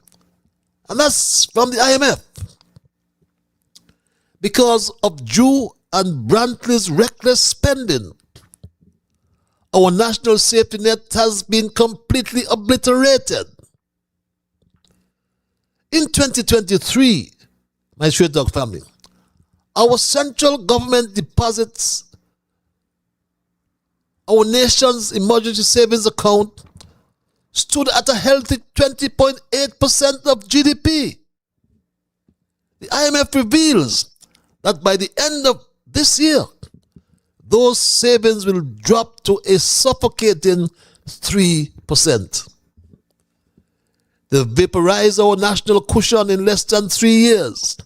And that's from the IMF. because of Drew and Brantley's reckless spending, our national safety net has been completely obliterated. In 2023, my Straight Dog family, our central government deposits our nation's emergency savings account stood at a healthy 20.8% of GDP. The IMF reveals that by the end of this year, those savings will drop to a suffocating 3%. They vaporized our national cushion in less than 3 years.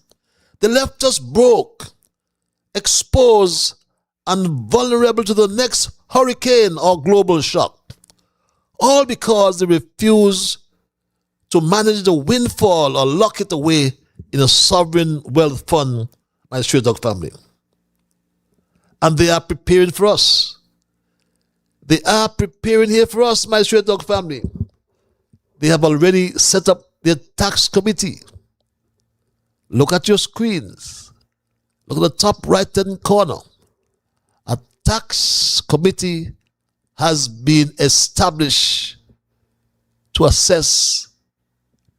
They left us broke, exposed, and vulnerable to the next hurricane or global shock. All because they refuse to manage the windfall or lock it away in a sovereign wealth fund, my Straight Dog family. And they are preparing for us. They are preparing here for us, my Straight Dog family. They have already set up their tax committee. Look at your screens. Look at the top right-hand corner. A tax committee has been established to assess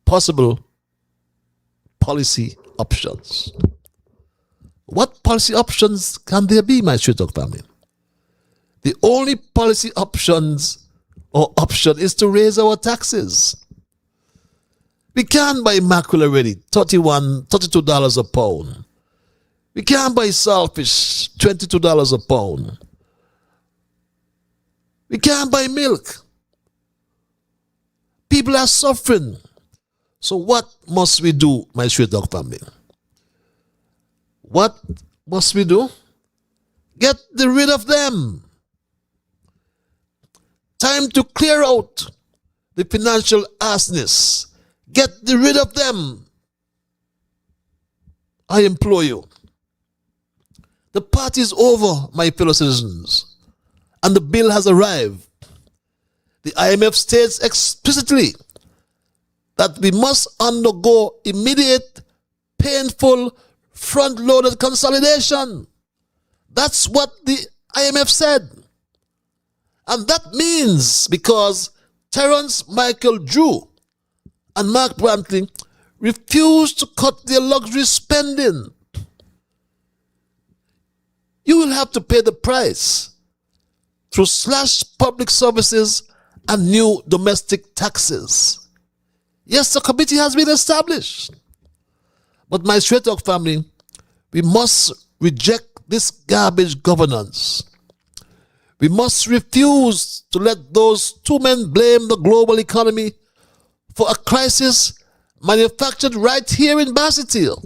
possible policy options. What policy options can there be, my Straight Dog family? The only policy option is to raise our taxes. We can't buy mackerel already, $32 a pound. We can't buy saltfish, $22 a pound. We can't buy milk. People are suffering. So what must we do, my Straight Dog family? What must we do? Get rid of them. Time to clear out the financial arsonists. Get rid of them. I implore you. The party is over, my fellow citizens, and the bill has arrived. The IMF states explicitly that we must undergo immediate, painful, front-loaded consolidation. That's what the IMF said. And that means because Terence Michael Drew and Mark Brantley refused to cut their luxury spending, you will have to pay the price through slashed public services and new domestic taxes. Yes, the committee has been established. But my Straight Dog family, we must reject this garbage governance. We must refuse to let those two men blame the global economy for a crisis manufactured right here in Bassett Hill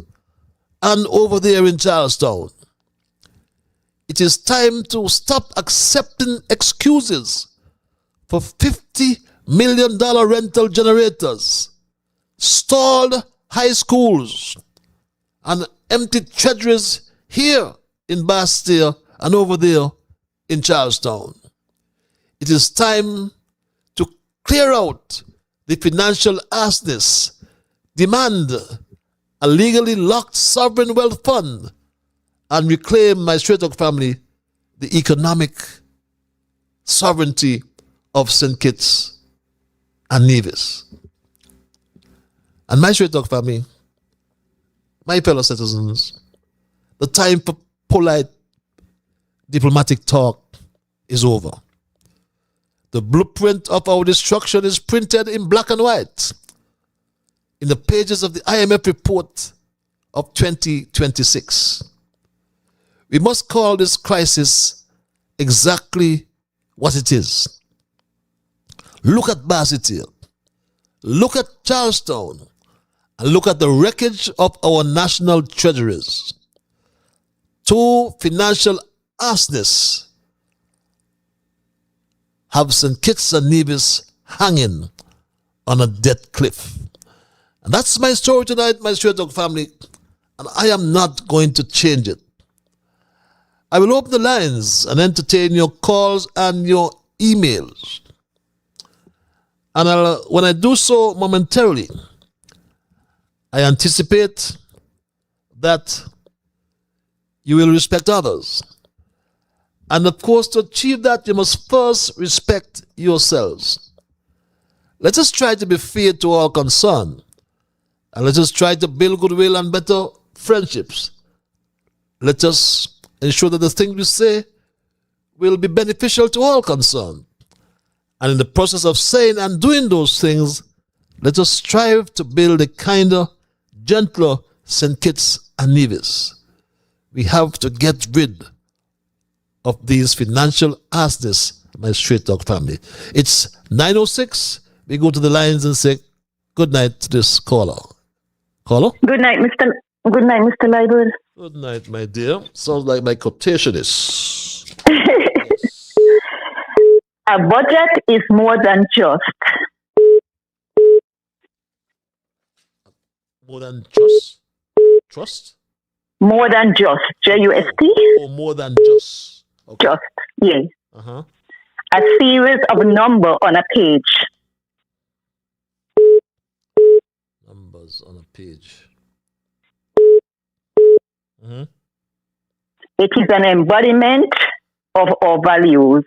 and over there in Charlestown. It is time to stop accepting excuses for $50 million rental generators, stalled high schools, and empty treasuries here in Bassett Hill and over there in Charlestown. It is time to clear out the financial arsonists, demand a legally locked sovereign wealth fund, and reclaim, my Straight Dog family, the economic sovereignty of St. Kitts and Nevis. And my Straight Dog family, my fellow citizens, the time for polite diplomatic talk is over. The blueprint of our destruction is printed in black and white in the pages of the IMF report of 2026. We must call this crisis exactly what it is. Look at Bassett Hill. Look at Charlestown. And look at the wreckage of our national treasuries. Two financial arsonists have St. Kitts and Nevis hanging on a death cliff. And that's my story tonight, my Straight Dog family, and I am not going to change it. I will open the lines and entertain your calls and your emails. And when I do so momentarily, I anticipate that you will respect others. And of course, to achieve that, you must first respect yourselves. Let us try to be fair to all concerned. And let us try to build goodwill and better friendships. Let us ensure that the things we say will be beneficial to all concerned. And in the process of saying and doing those things, let us strive to build a kinder, gentler St. Kitts and Nevis. We have to get rid of these financial arsonists, my Straight Talk family. It's 9:06. We go to the lines and say good night to this caller. Caller? Good night, Mr. Library. Good night, my dear. Sounds like my quotation is. A budget is more than just. More than just? Trust? More than just. J-U-S-T? Or more than just? Okay. Just, yes. Uh-huh. A series of numbers on a page. Numbers on a page. Mm-hmm. It is an embodiment of our values.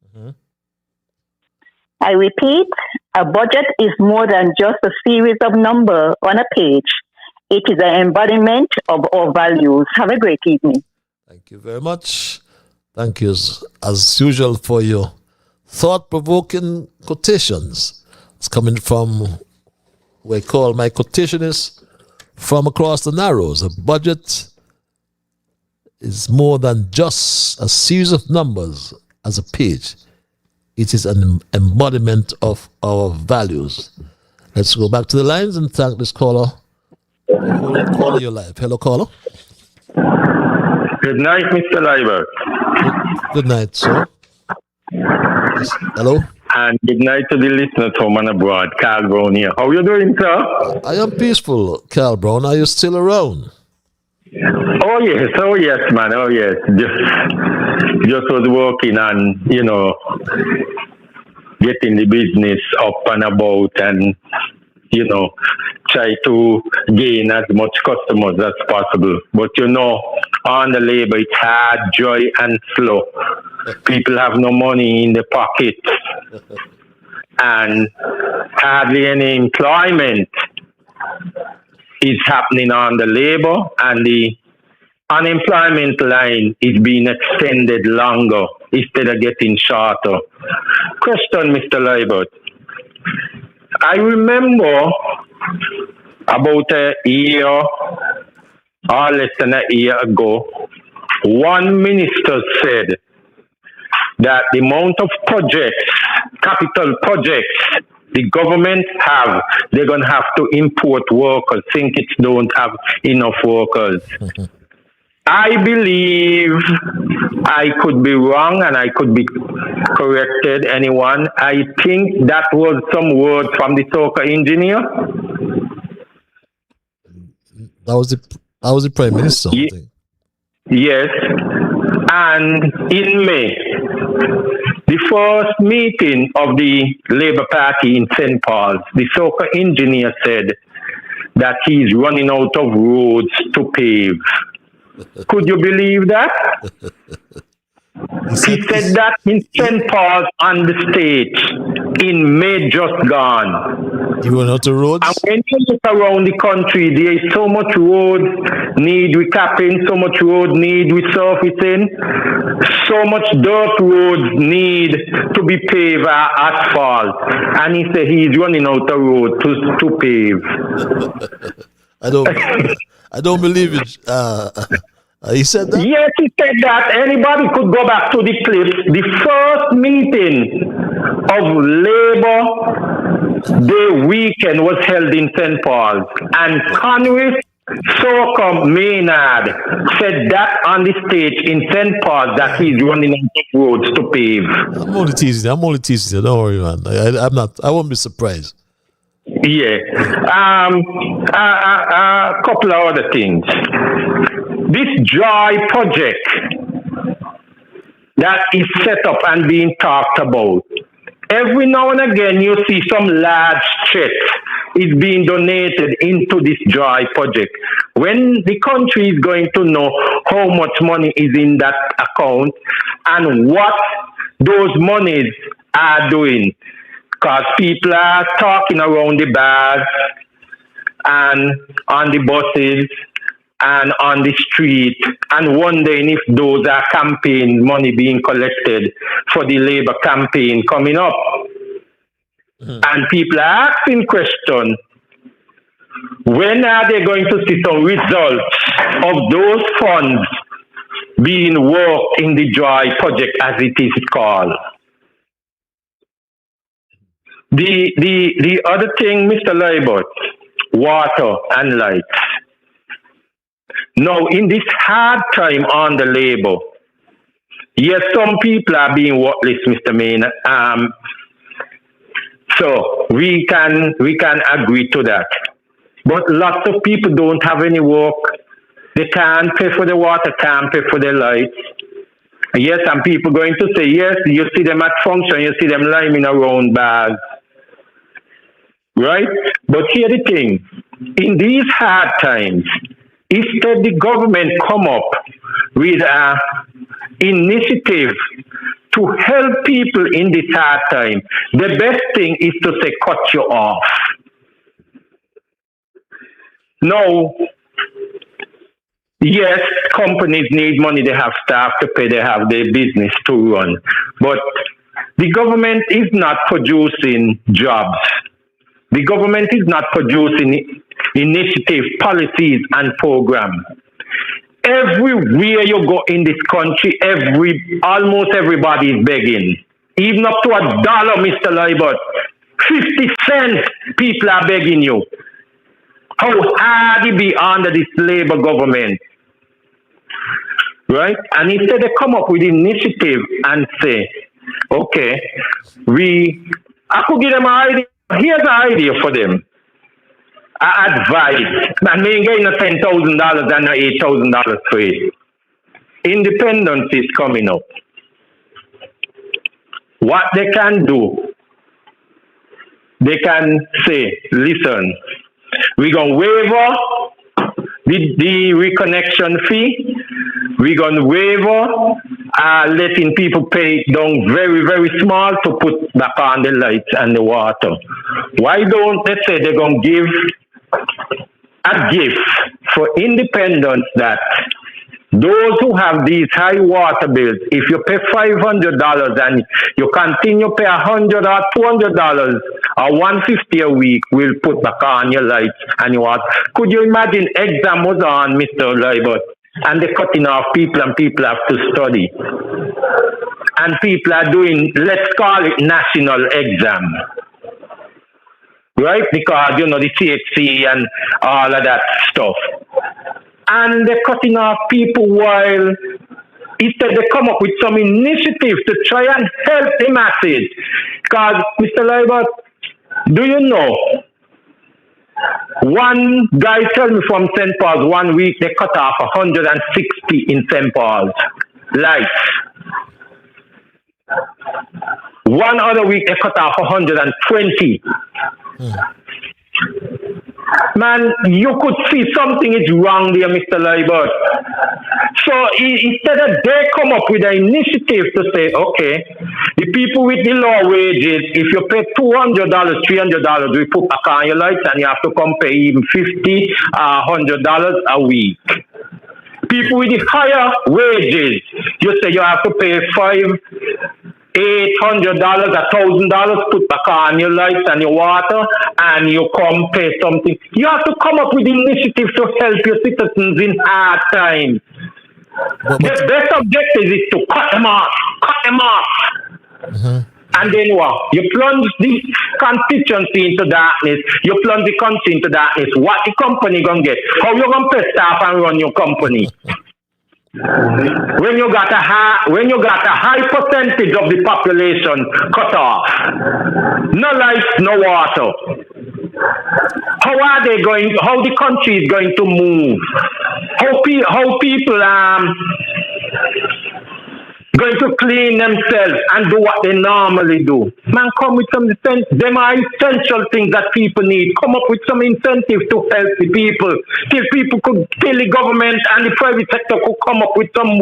Mm-hmm. I repeat, a budget is more than just a series of numbers on a page. It is an embodiment of our values. Have a great evening. Thank you very much. Thank you as usual for your thought-provoking quotations. It's coming from what I call my quotation is from across the Narrows. A budget is more than just a series of numbers as a page. It is an embodiment of our values. Let's go back to the lines and thank this caller. Caller, you're live. Hello, caller. Good night, Mr. Liber. Good night, sir. Yes. Hello. And good night to the listeners home and abroad. Carl Brown here. How are you doing, sir? I am peaceful, Carl Brown. Are you still around? Oh yes, man. Oh yes. Just was working on, getting the business up and about and, try to gain as much customers as possible. But on the labor, it's hard, dry, and slow. People have no money in the pocket and hardly any employment is happening on the labor, and the unemployment line is being extended longer instead of getting shorter. Question, Mr. Liebert. I remember about a year or less than a year ago, one minister said that the amount of projects, capital projects, the government have, they're going to have to import workers. Think it don't have enough workers. I believe I could be wrong and I could be corrected, anyone. I think that was some word from the soccer engineer. That was the Prime Minister. I think. Yes. And in May, the first meeting of the Labour Party in St. Paul's, the soccer engineer said that he's running out of roads to pave. Could you believe that? He said that in St. Paul's on the stage in May just gone. You went out the roads? And when you look around the country, there is so much road need recapping, so much road need resurfacing, so much dirt roads need to be paved or asphalt. And he said he's running out the road to pave. I don't believe it. He said that? Yes, he said that. Anybody could go back to the clip. The first meeting of Labour Day weekend was held in St. Paul's. And Congress Sorcom Maynard said that on the stage in St. Paul's that he's running out of roads to pave. I'm only teasing you. Don't worry, man. I'm not. I won't be surprised. Yeah. A couple of other things. This Joy project that is set up and being talked about, every now and again you see some large checks is being donated into this dry project. When the country is going to know how much money is in that account and what those monies are doing, because people are talking around the bars and on the buses and on the street and wondering if those are campaign money being collected for the Labour campaign coming up. And people are asking questions, when are they going to see some results of those funds being worked in the dry project, as it is called? The other thing, Mr. Leibert, water and lights. Now, in this hard time on the Labour, yes, some people are being worthless, Mr. Main. So we can agree to that. But lots of people don't have any work. They can't pay for the water, can't pay for the lights. Yes, and people going to say, yes, you see them at function, you see them liming around bars. Right? But here's the thing. In these hard times, instead the government come up with an initiative to help people in this hard time, the best thing is to say, cut you off. Now, yes, companies need money, they have staff to pay, they have their business to run. But the government is not producing jobs. The government is not producing initiative, policies, and programs. Everywhere you go in this country, almost everybody is begging. Even up to $1, Mr. Leibert. 50 cents people are begging you. How hard it be under this Labour government? Right? And instead they come up with initiative and say, okay, I could give them an idea. Here's an idea for them. I advise, and they ain't getting $10,000 and $8,000 for it. Independence is coming up. What they can do, they can say, listen, we're going to waive the reconnection fee. We're going to waive letting people pay down very, very small to put back on the lights and the water. Why don't they say they're going to give a gift for independence that those who have these high water bills, if you pay $500 and you continue to pay $100 or $200 or $150 a week, we'll put back on your lights and your water. Could you imagine exam was on, Mr. Leibert, and they're cutting off people and people have to study. And people are doing, let's call it national exam. Right? Because, the CHC and all of that stuff. And they're cutting off people while instead they come up with some initiative to try and help the masses. Because, Mr. Leibert, do you know, one guy told me from St. Paul's 1 week they cut off 160 in St. Paul's lights. One other week they cut off 120. Man, you could see something is wrong there, Mr. Leibert. So instead of they come up with an initiative to say, okay, the people with the low wages, if you pay $200, $300, we put back on your lights and you have to come pay even $50, $100 a week. People with the higher wages, you say you have to pay $500, $800, $1,000, put back on your lights and your water, and you come pay something. You have to come up with initiatives to help your citizens in hard times. The best objective is to cut them off. Mm-hmm. And then what? You plunge the constituency into darkness. You plunge the country into darkness. What the company gonna get? How you gonna pay staff and run your company? When you got a high percentage of the population cut off, no lights, no water. How the country is going to move? How people going to clean themselves and do what they normally do. Man, come with some sense. Them are essential things that people need. Come up with some incentive to help the people. Till people could, till the government and the private sector could come up with some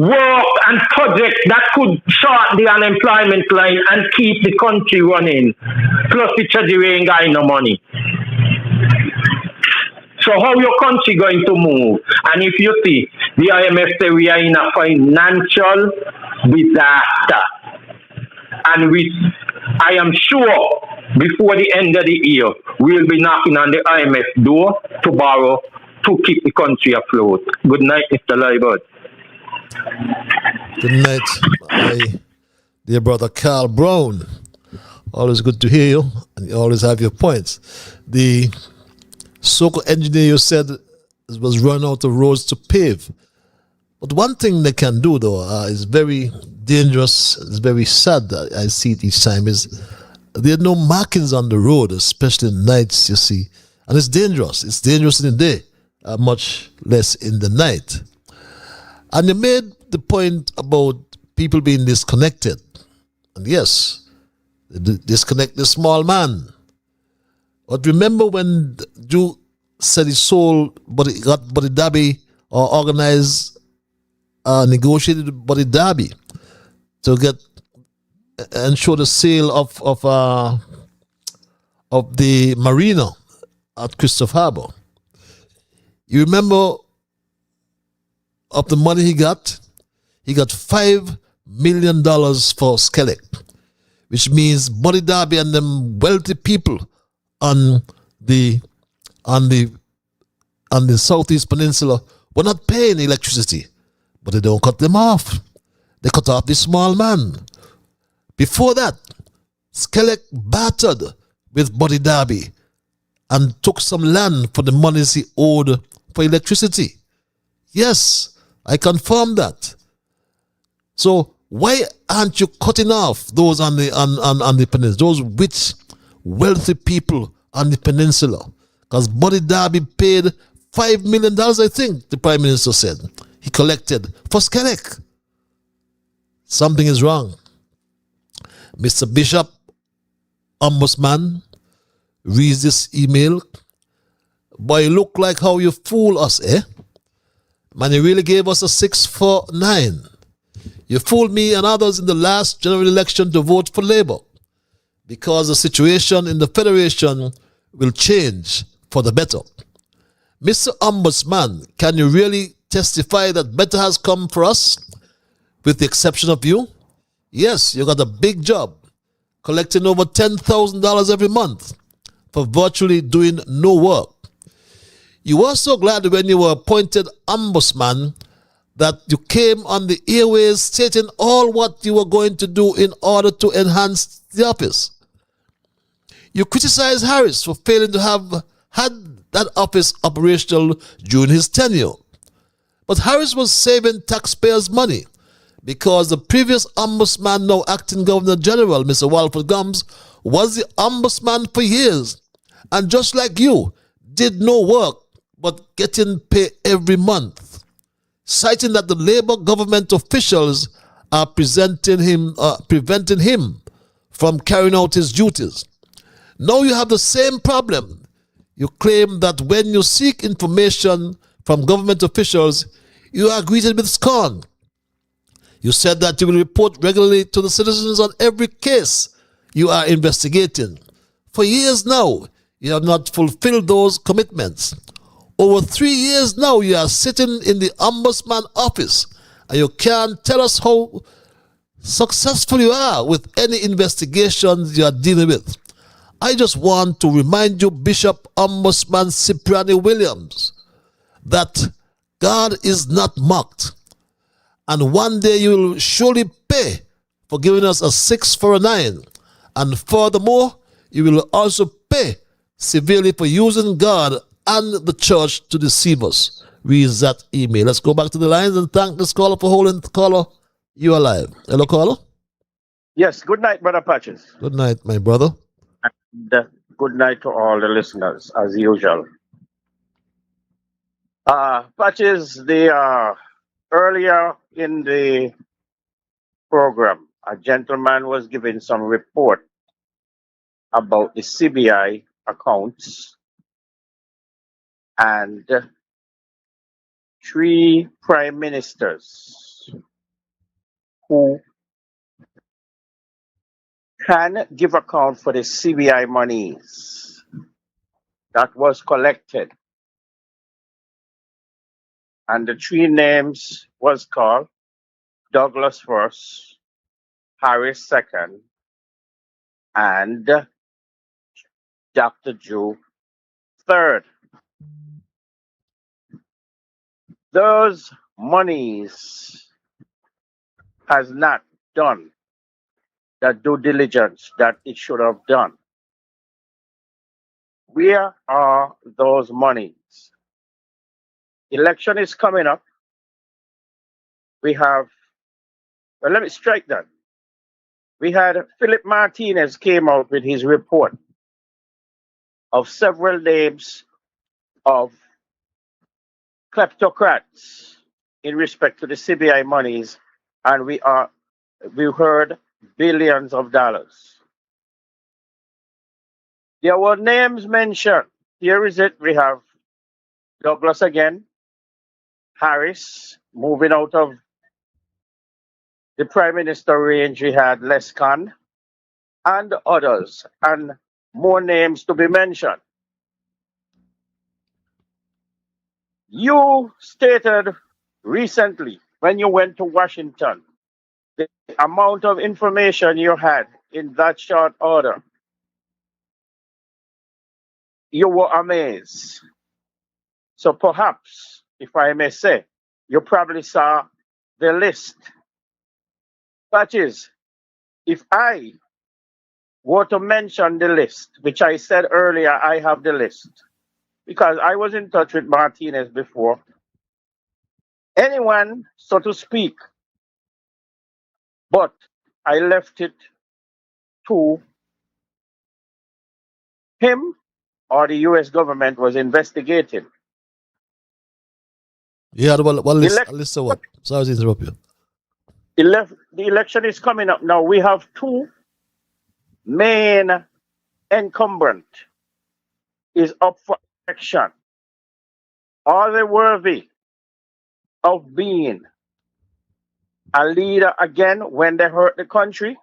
work and projects that could short the unemployment line and keep the country running. Plus the treasury ain't got no money. So how your country going to move? And if you see, the IMF say we are in a financial disaster. And I am sure before the end of the year, we'll be knocking on the IMF door to borrow to keep the country afloat. Good night, Mr. Liebert. Good night, my dear brother Carl Brown. Always good to hear you, and you always have your points. The so-called engineer you said was run out of roads to pave. But one thing they can do, though, is very dangerous, it's very sad, I see it each time, is there are no markings on the road, especially nights, you see. And it's dangerous. It's dangerous in the day, much less in the night. And you made the point about people being disconnected. And yes, disconnect the small man. But remember when Jew said he sold, but he got Buddy Derby or organized, negotiated Buddy Derby to ensure the sale of the marina at Christopher Harbour. You remember of the money he got $5 million for Skellig, which means Buddy Derby and them wealthy people on the Southeast Peninsula were not paying electricity, but they don't cut them off. They cut off the small man. Before that, Skellig battered with Buddy Derby and took some land for the monies he owed for electricity. Yes, I confirm that. So why aren't you cutting off those on the peninsula, those rich, wealthy people on the peninsula? Because Buddy Derby paid $5 million, I think the Prime Minister said, he collected for Skellig. Something is wrong. Mr. Bishop, Ombudsman, reads this email. Boy, look like how you fool us, eh? Man, you really gave us a 6 for 9. You fooled me and others in the last general election to vote for Labour because the situation in the Federation will change for the better. Mr. Ombudsman, can you really testify that better has come for us, with the exception of you? Yes, you got a big job, collecting over $10,000 every month for virtually doing no work. You were so glad when you were appointed Ombudsman that you came on the airways stating all what you were going to do in order to enhance the office. You criticized Harris for failing to have had that office operational during his tenure. But Harris was saving taxpayers' money because the previous Ombudsman, now acting Governor General, Mr. Walford Gomes, was the Ombudsman for years, and just like you, did no work but getting paid every month, citing that the Labour government officials are preventing him from carrying out his duties. Now you have the same problem. You claim that when you seek information from government officials, you are greeted with scorn. You said that you will report regularly to the citizens on every case you are investigating. For years now, you have not fulfilled those commitments. Over 3 years now, you are sitting in the Ombudsman office, and you can't tell us how successful you are with any investigations you are dealing with. I just want to remind you, Bishop Ombudsman Cipriani Williams, that God is not mocked. And one day you will surely pay for giving us a 6 for a 9. And furthermore, you will also pay severely for using God and the church to deceive us. Reads that email. Let's go back to the lines and thank this caller for holding the caller. You are live. Hello, caller. Yes, good night, Brother Patches. Good night, my brother. And good night to all the listeners, as usual. Patches, earlier in the program, a gentleman was giving some report about the CBI accounts, and 3 prime ministers who can give account for the CBI monies that was collected. And the 3 names was called Douglas first, Harris second, and Dr. Joe third. Those monies has not done the due diligence that it should have done. Where are those monies? Election is coming up. We have, well, let me strike that. We had Philip Martinez came out with his report of several names of kleptocrats in respect to the CBI monies, and we heard billions of dollars. There were names mentioned. Here is it. We have Douglas again, Harris, moving out of the Prime Minister range, we had SKN and others, and more names to be mentioned. You stated recently when you went to Washington the amount of information you had in that short order. You were amazed. So perhaps, if I may say, you probably saw the list. That is, if I were to mention the list, which I said earlier, I have the list, because I was in touch with Martinez before. Anyone, so to speak, but I left it to him or the US government was investigating. Yeah, what list of what? Sorry to interrupt you. The election is coming up now. We have 2 main incumbent is up for election. Are they worthy of being a leader again when they hurt the country?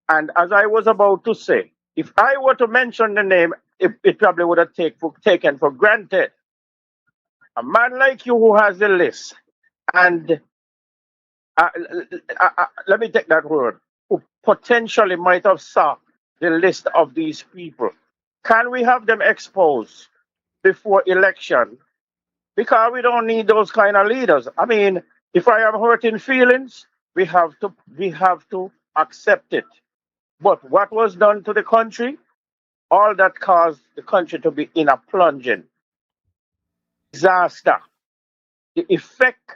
And as I was about to say, if I were to mention the name, it probably would have taken for granted. A man like you who has the list, and let me take that word, who potentially might have saw the list of these people. Can we have them exposed before election? Because we don't need those kind of leaders. I mean, if I am hurting feelings, we have to accept it. But what was done to the country, all that caused the country to be in a plunging disaster. The effect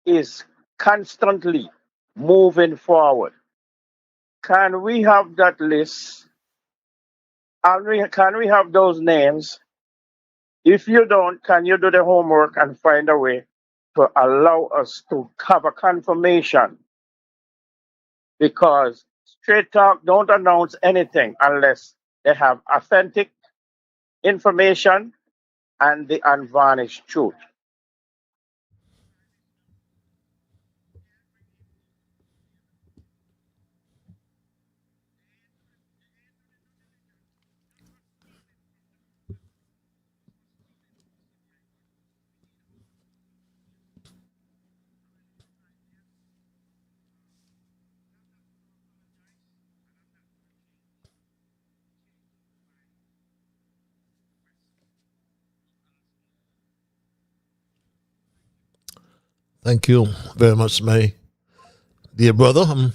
is constantly moving forward. Can we have that list? And can we have those names? If you don't, can you do the homework and find a way to allow us to have a confirmation? Because Straight Talk don't announce anything unless they have authentic information and the unvarnished truth. Thank you very much, my dear brother. I'm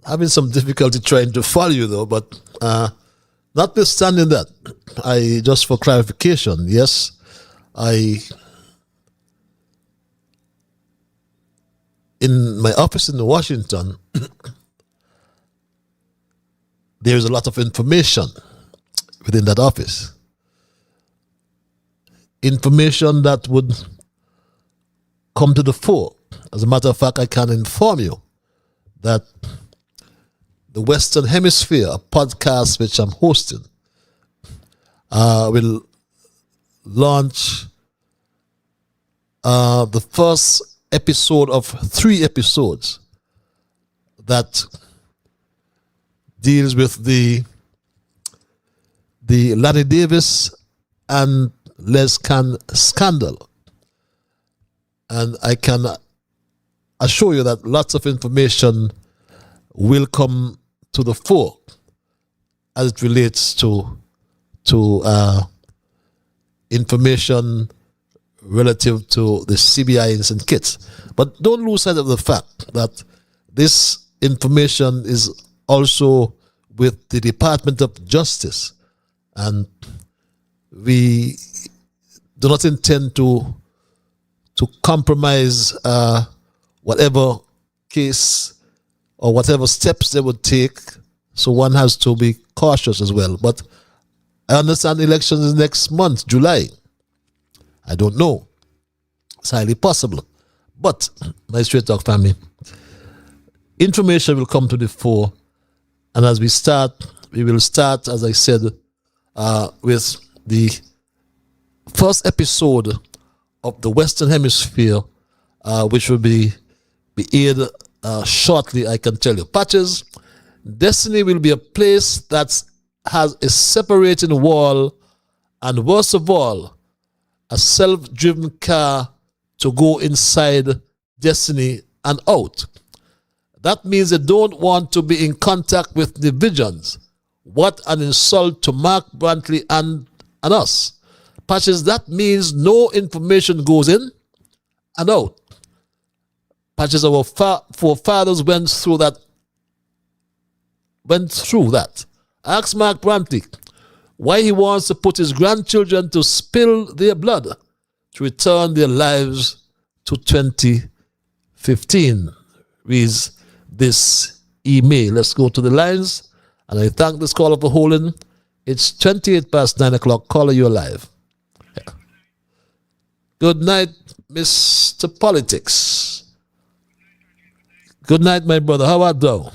having some difficulty trying to follow you, though, but notwithstanding that, just for clarification, yes, in my office in Washington, there's a lot of information within that office. Information that would come to the fore As a matter of fact, I can inform you that the Western Hemisphere, a podcast which I'm hosting, will launch the first episode of 3 episodes that deals with the Lanny Davis and SKN scandal. And I can assure you that lots of information will come to the fore as it relates to information relative to the CBI in St. Kitts. But don't lose sight of the fact that this information is also with the Department of Justice, and we do not intend to compromise whatever case or whatever steps they would take, so one has to be cautious as well. But I understand elections is next month, July. I don't know. It's highly possible. But, my Straight Talk family, information will come to the fore, and as we will start, as I said, with the first episode of the Western Hemisphere, which will be aired shortly, I can tell you. Patches, Destiny will be a place that has a separating wall, and worst of all, a self-driven car to go inside Destiny and out. That means they don't want to be in contact with divisions. What an insult to Mark Brantley and us. Patches, that means no information goes in and out. Patches, our forefathers went through that. Ask Mark Brantley why he wants to put his grandchildren to spill their blood to return their lives to 2015. Reads this email. Let's go to the lines, and I thank this caller for holding. It's 28 past 9 o'clock. Caller, you're live. Yeah. Good night, Mr. Politics. Good night, my brother. How art thou?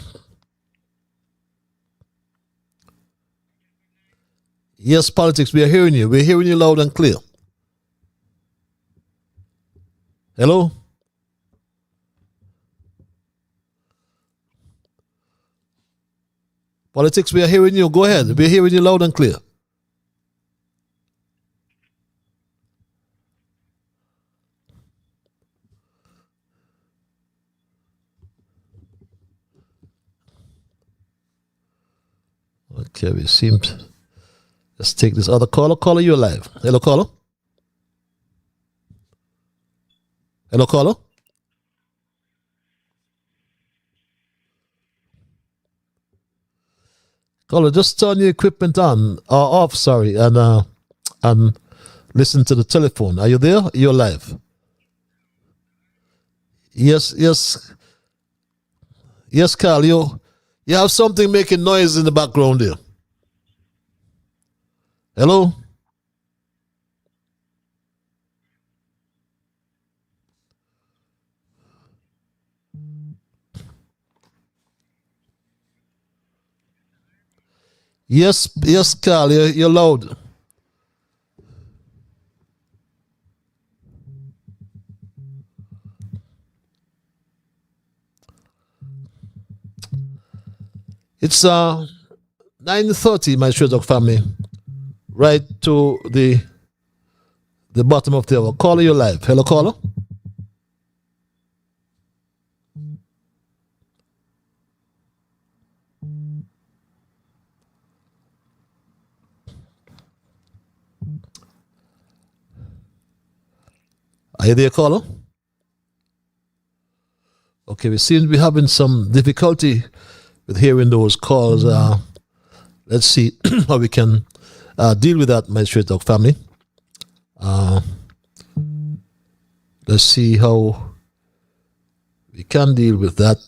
Yes, Politics, we are hearing you. We're hearing you loud and clear. Hello? Politics, we are hearing you. Go ahead. We're hearing you loud and clear. Okay, we seem to... Let's take this other caller. Caller, you're live. Hello, caller. Hello, caller. Caller, just turn your equipment on or off, sorry, and listen to the telephone. Are you there? You're live. Yes, Carl. You have something making noise in the background there. Hello? Yes, Carl, you're loud. It's 9:30, my Straight Talk family. Right to the bottom of the hour. Caller, you're live. Hello, caller. Are you there, caller? Okay, we seem to be having some difficulty with hearing those calls. Let's see how we can deal with that, my Straight Talk family. Let's see how we can deal with that.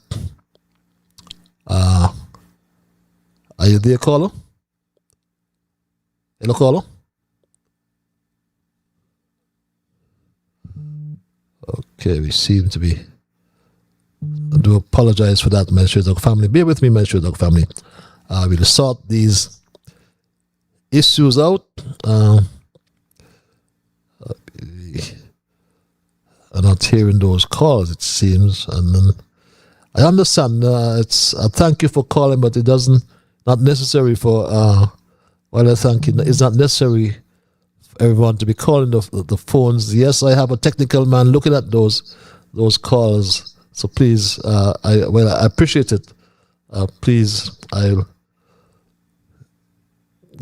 Are you there, caller? Hello, caller? Okay, we seem to be do apologize for that, my Stray Dog family. Bear with me, my Stray Dog family. We'll sort these issues out. I'm not hearing those calls, it seems. And I understand. I thank you for calling, but it doesn't, not necessary for, well, I thank you. It's not necessary for everyone to be calling the phones. Yes, I have a technical man looking at those calls. So please, I appreciate it. Please, I'll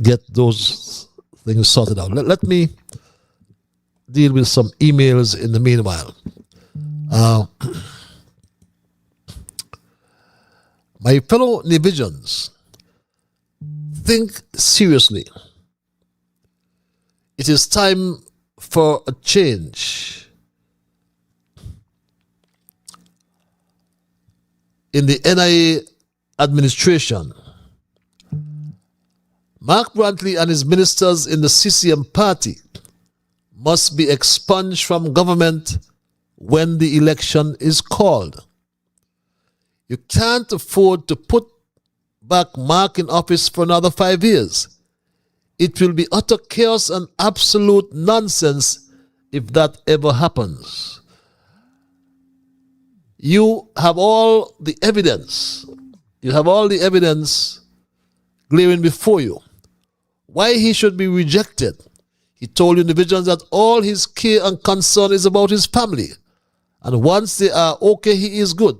get those things sorted out. Let me deal with some emails in the meanwhile. My fellow Nevisians, think seriously. It is time for a change. In the NIA administration, Mark Brantley and his ministers in the CCM party must be expunged from government when the election is called. You can't afford to put back Mark in office for another 5 years. It will be utter chaos and absolute nonsense if that ever happens. You have all the evidence. You have all the evidence glaring before you. Why he should be rejected? He told individuals that all his care and concern is about his family. And once they are okay, he is good.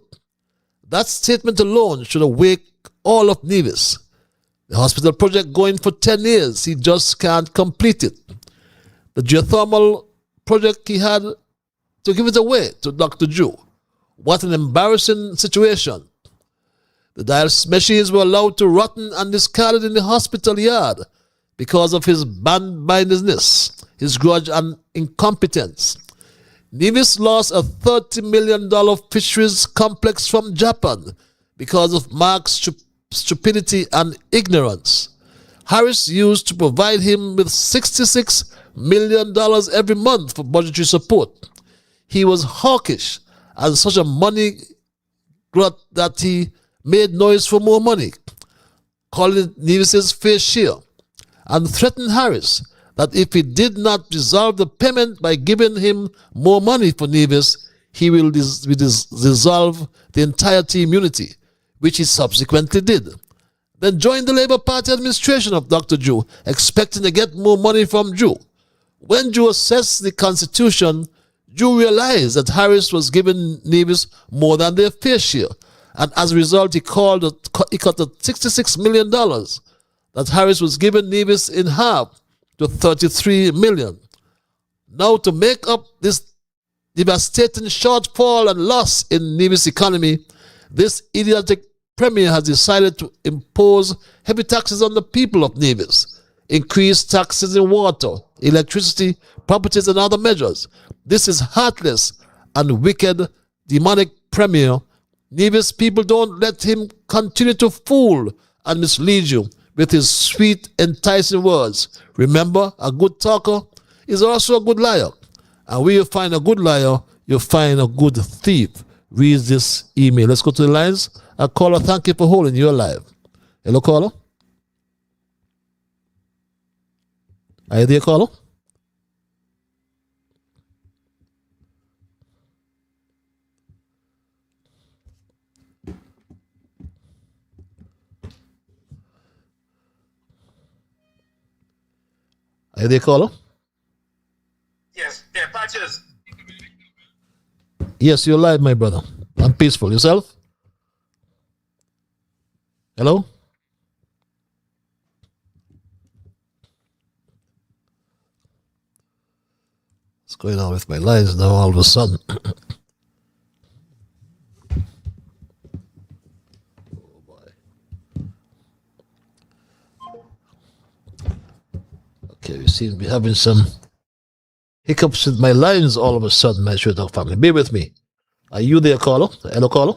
That statement alone should awake all of Nevis. The hospital project going for 10 years, he just can't complete it. The geothermal project, he had to give it away to Dr. Jew. What an embarrassing situation. The dialysis machines were allowed to rotten and discarded in the hospital yard because of his band-mindedness, his grudge and incompetence. Nevis lost a $30 million fisheries complex from Japan because of Mark's stupidity and ignorance. Harris used to provide him with $66 million every month for budgetary support. He was hawkish and such a money glut that he made noise for more money, calling it Nevis's fair share, and threatened Harris that if he did not resolve the payment by giving him more money for Nevis, he will dissolve the entire team unity, which he subsequently did. Then joined the Labour Party administration of Dr. Jew, expecting to get more money from Jew. When Jew assessed the Constitution, Jew realized that Harris was giving Nevis more than their fair share, and as a result, he cut the $66 million that Harris was giving Nevis in half to $33 million. Now, to make up this devastating shortfall and loss in Nevis' economy, this idiotic premier has decided to impose heavy taxes on the people of Nevis, increase taxes in water, electricity, properties, and other measures. This is heartless and wicked, demonic premier. Nevis people, don't let him continue to fool and mislead you with his sweet, enticing words. Remember, a good talker is also a good liar. And where you find a good liar, you find a good thief. Read this email. Let's go to the lines. Caller, thank you for holding. You're live. Hello, caller. Are you there, caller? Are you there, caller? Yes, yeah, patches. Yes, you're live, my brother. I'm peaceful. Yourself? Hello? What's going on with my lines now all of a sudden? Oh boy. Okay, we seem to be having some hiccups with my lines all of a sudden, my Stray Dog family. Be with me. Are you there, caller? Hello, caller?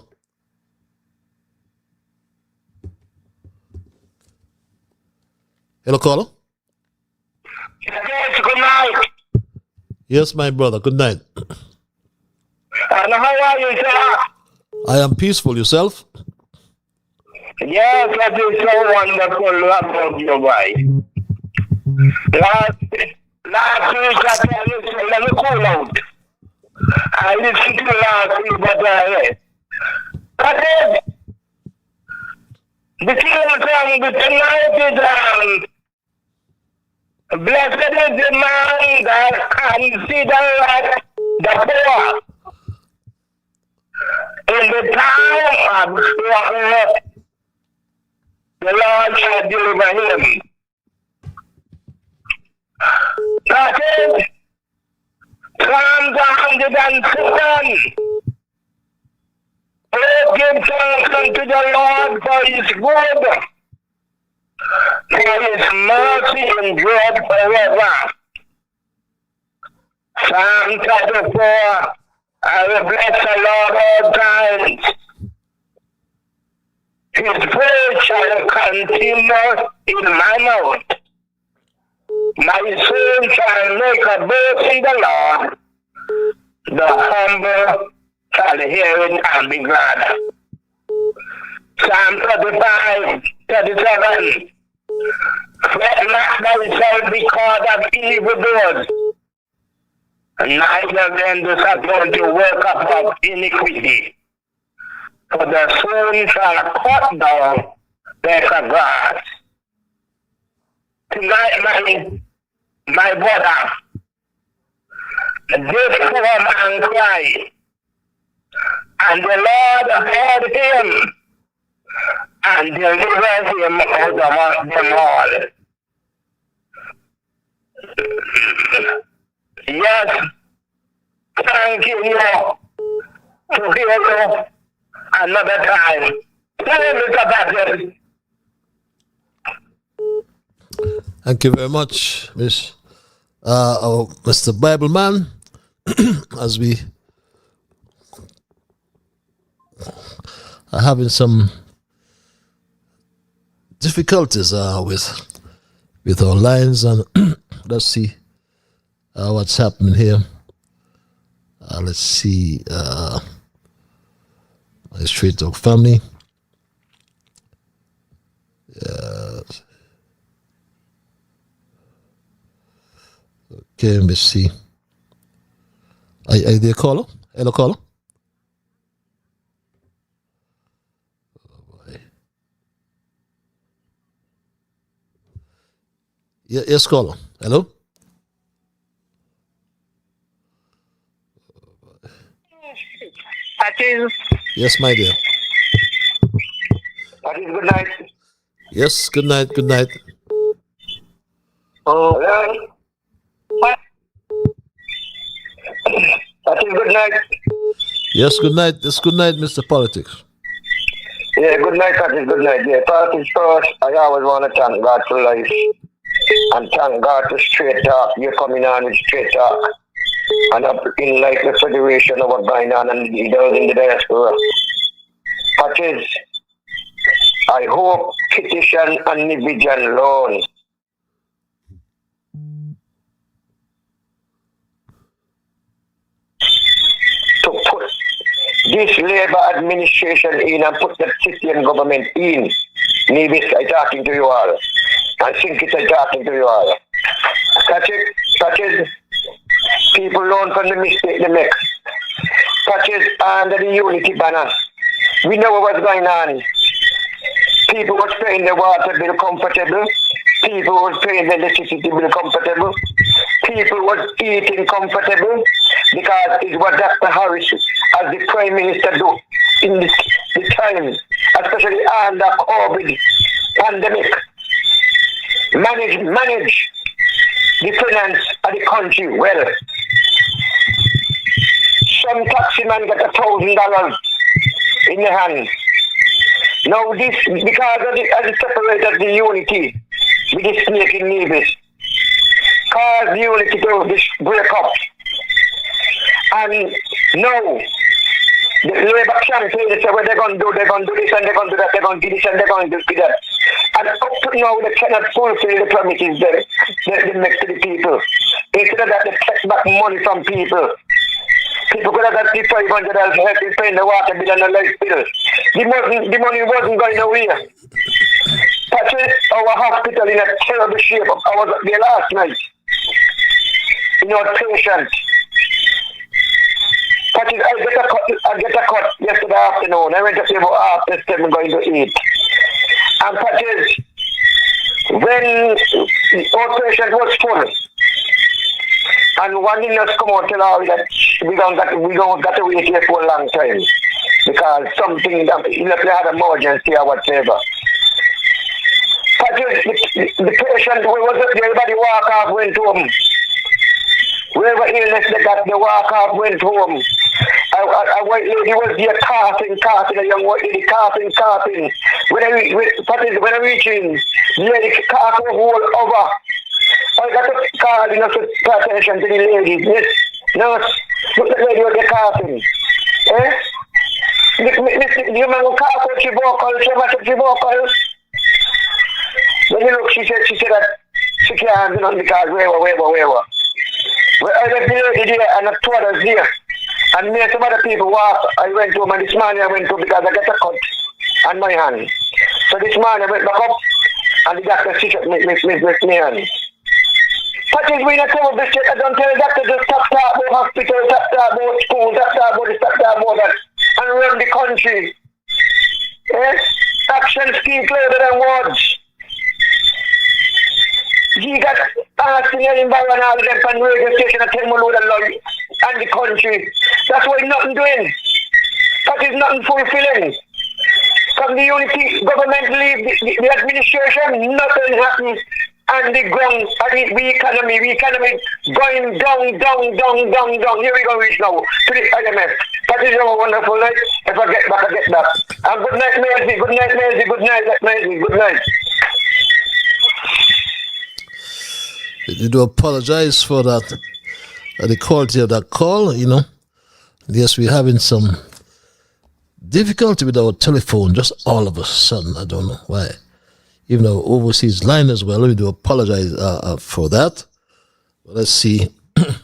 Hello, caller? Yes, good night. Yes, my brother. Good night. And how are you, sir? I am peaceful. Yourself? Yes, that is so wonderful about your wife. Last week I tell you, so let me cool out. I listened to last week, but I read. But then, the king song, the tonight is blessed is the man that considereth the poor in the time of trouble. The Lord shall deliver him. That is Psalms 107. Oh, give thanks unto the Lord for his good, for his mercy endureth forever. Psalm 34. I will bless the Lord all times. His praise shall continue in my mouth. My soul shall make a boast in the Lord. The humble shall hear it and be glad. Psalm 35, 37. Fret not thyself because of evildoers, neither then disappoint to work up of iniquity. For the soul shall cut down like a grass. Tonight, my brother, this poor man cried, and the Lord heard him and delivered him out of them all. Yes, thank you to hear you another time. Tell me about it. Thank you very much, Mr. Bible Man. As we are having some difficulties with our lines, and let's see what's happening here. Let's see my Straight Talk family. Okay, let me see. Are you there, caller? Hello, caller. Oh, boy. Yes, caller. Hello. Yes, my dear. Good night. Yes, good night. Good night. Oh, what? Good night. Yes, good night. Yes, good night, Mr. Politics. Yeah, good night, Curtis. Good night. Yeah, politics first. I always want to thank God for life and thank God for Straight Talk. You're coming on with Straight Talk. And up in like the federation of what's going on and those in the diaspora. Curtis, I hope petition and Nevis loan to put this Labour administration in and put the Christian government in. Nevis, I'm talking to you all. And think it's talking to you all. Catch it. People learn from the mistake they make. Catch it under the unity banner. We know what's going on. People was paying the water bill comfortable. People was paying the electricity bill comfortable. People was eating comfortable because it's what Dr. Harris as the Prime Minister do in the time, especially under COVID pandemic. Manage the finance of the country well. Some taxi man got $1,000 in the hand. Now this, because of the separated the unity with the snake in Nevis, caused the unity to break up. And now, the Labour campaign say what they're going to do this and they're going to do that, they're going to do this and they're going to do that. And up to now, they cannot fulfill the promises they make to the people. Instead of that, they take back money from people. People could have got the $500 for helping paying the water bill and the light bill. The money wasn't going nowhere. Patrick, our hospital in a terrible shape. I was up there last night. You know, patient. Patrick, I get a cut yesterday afternoon. I went to see about after 7 going to eat. And Patrick, when our patient was full, and one nurse come out and tell her that we don't got to wait here for a long time because something that they had an emergency or whatever. Patrick, the patient who was up there, everybody walk off, went home. Wherever illness they got, they walk off, went home. A white lady was there coughing, a young white lady coughing. When I reach in, the lady cough all over. I got to call, to pay attention to the ladies. Yes, nurse, look at the lady with the coughing. Eh? The man who cough with she match up she vocal. When you look, she said that she can't do because wherever. Well, I left the lady there and the two others there. And me and some other people walk. I went to him and this morning I went to because I got a cut on my hand. So this morning I went back up and the doctor stitched up my hand. Patrick, we not tell this shit. I don't tell the doctor to stop talking about hospital, stop talking about school, stop talking about this, stop talking about that, and run the country. Yes? Action speak louder than words. He got asking in Barron and all of them from radio station and tell me load of love and the country. That's why nothing doing. That is nothing fulfilling. From the unity government leave the administration, nothing happens. And the ground, and the economy going down. Here we go reach now to the IMF. That is a wonderful night. If I get back, I get back. And good night, Maisie. Good night, Maisie. Good night. You do apologize for that, the quality of that call, Yes, we're having some difficulty with our telephone, just all of a sudden. I don't know why. Even our overseas line as well. We do apologize for that. But let's see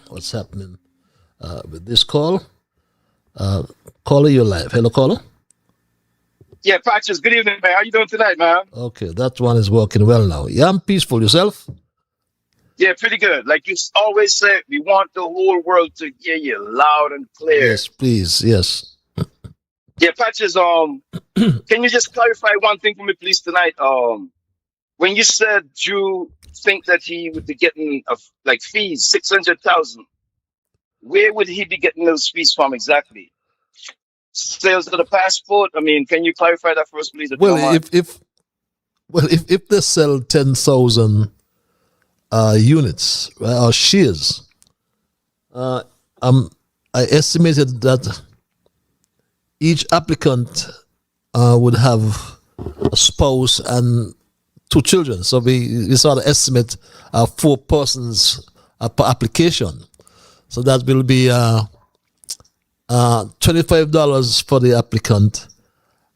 what's happening with this call. Caller, you're live. Hello, caller. Yeah, Patches, good evening, man. How you doing tonight, man? Okay, that one is working well now. Yeah, I'm peaceful. Yourself? Yeah, pretty good. Like you always say, we want the whole world to hear you loud and clear. Yes, please. Yes. Yeah, Patches, can you just clarify one thing for me, please, tonight? When you said you think that he would be getting fees, 600,000, where would he be getting those fees from exactly? Sales of the passport? I mean, can you clarify that for us, please? Well, if they sell 10,000 units, right, or shares, I estimated that each applicant would have a spouse and 2 children. So we sort of estimate 4 persons per application. So that will be $25 for the applicant.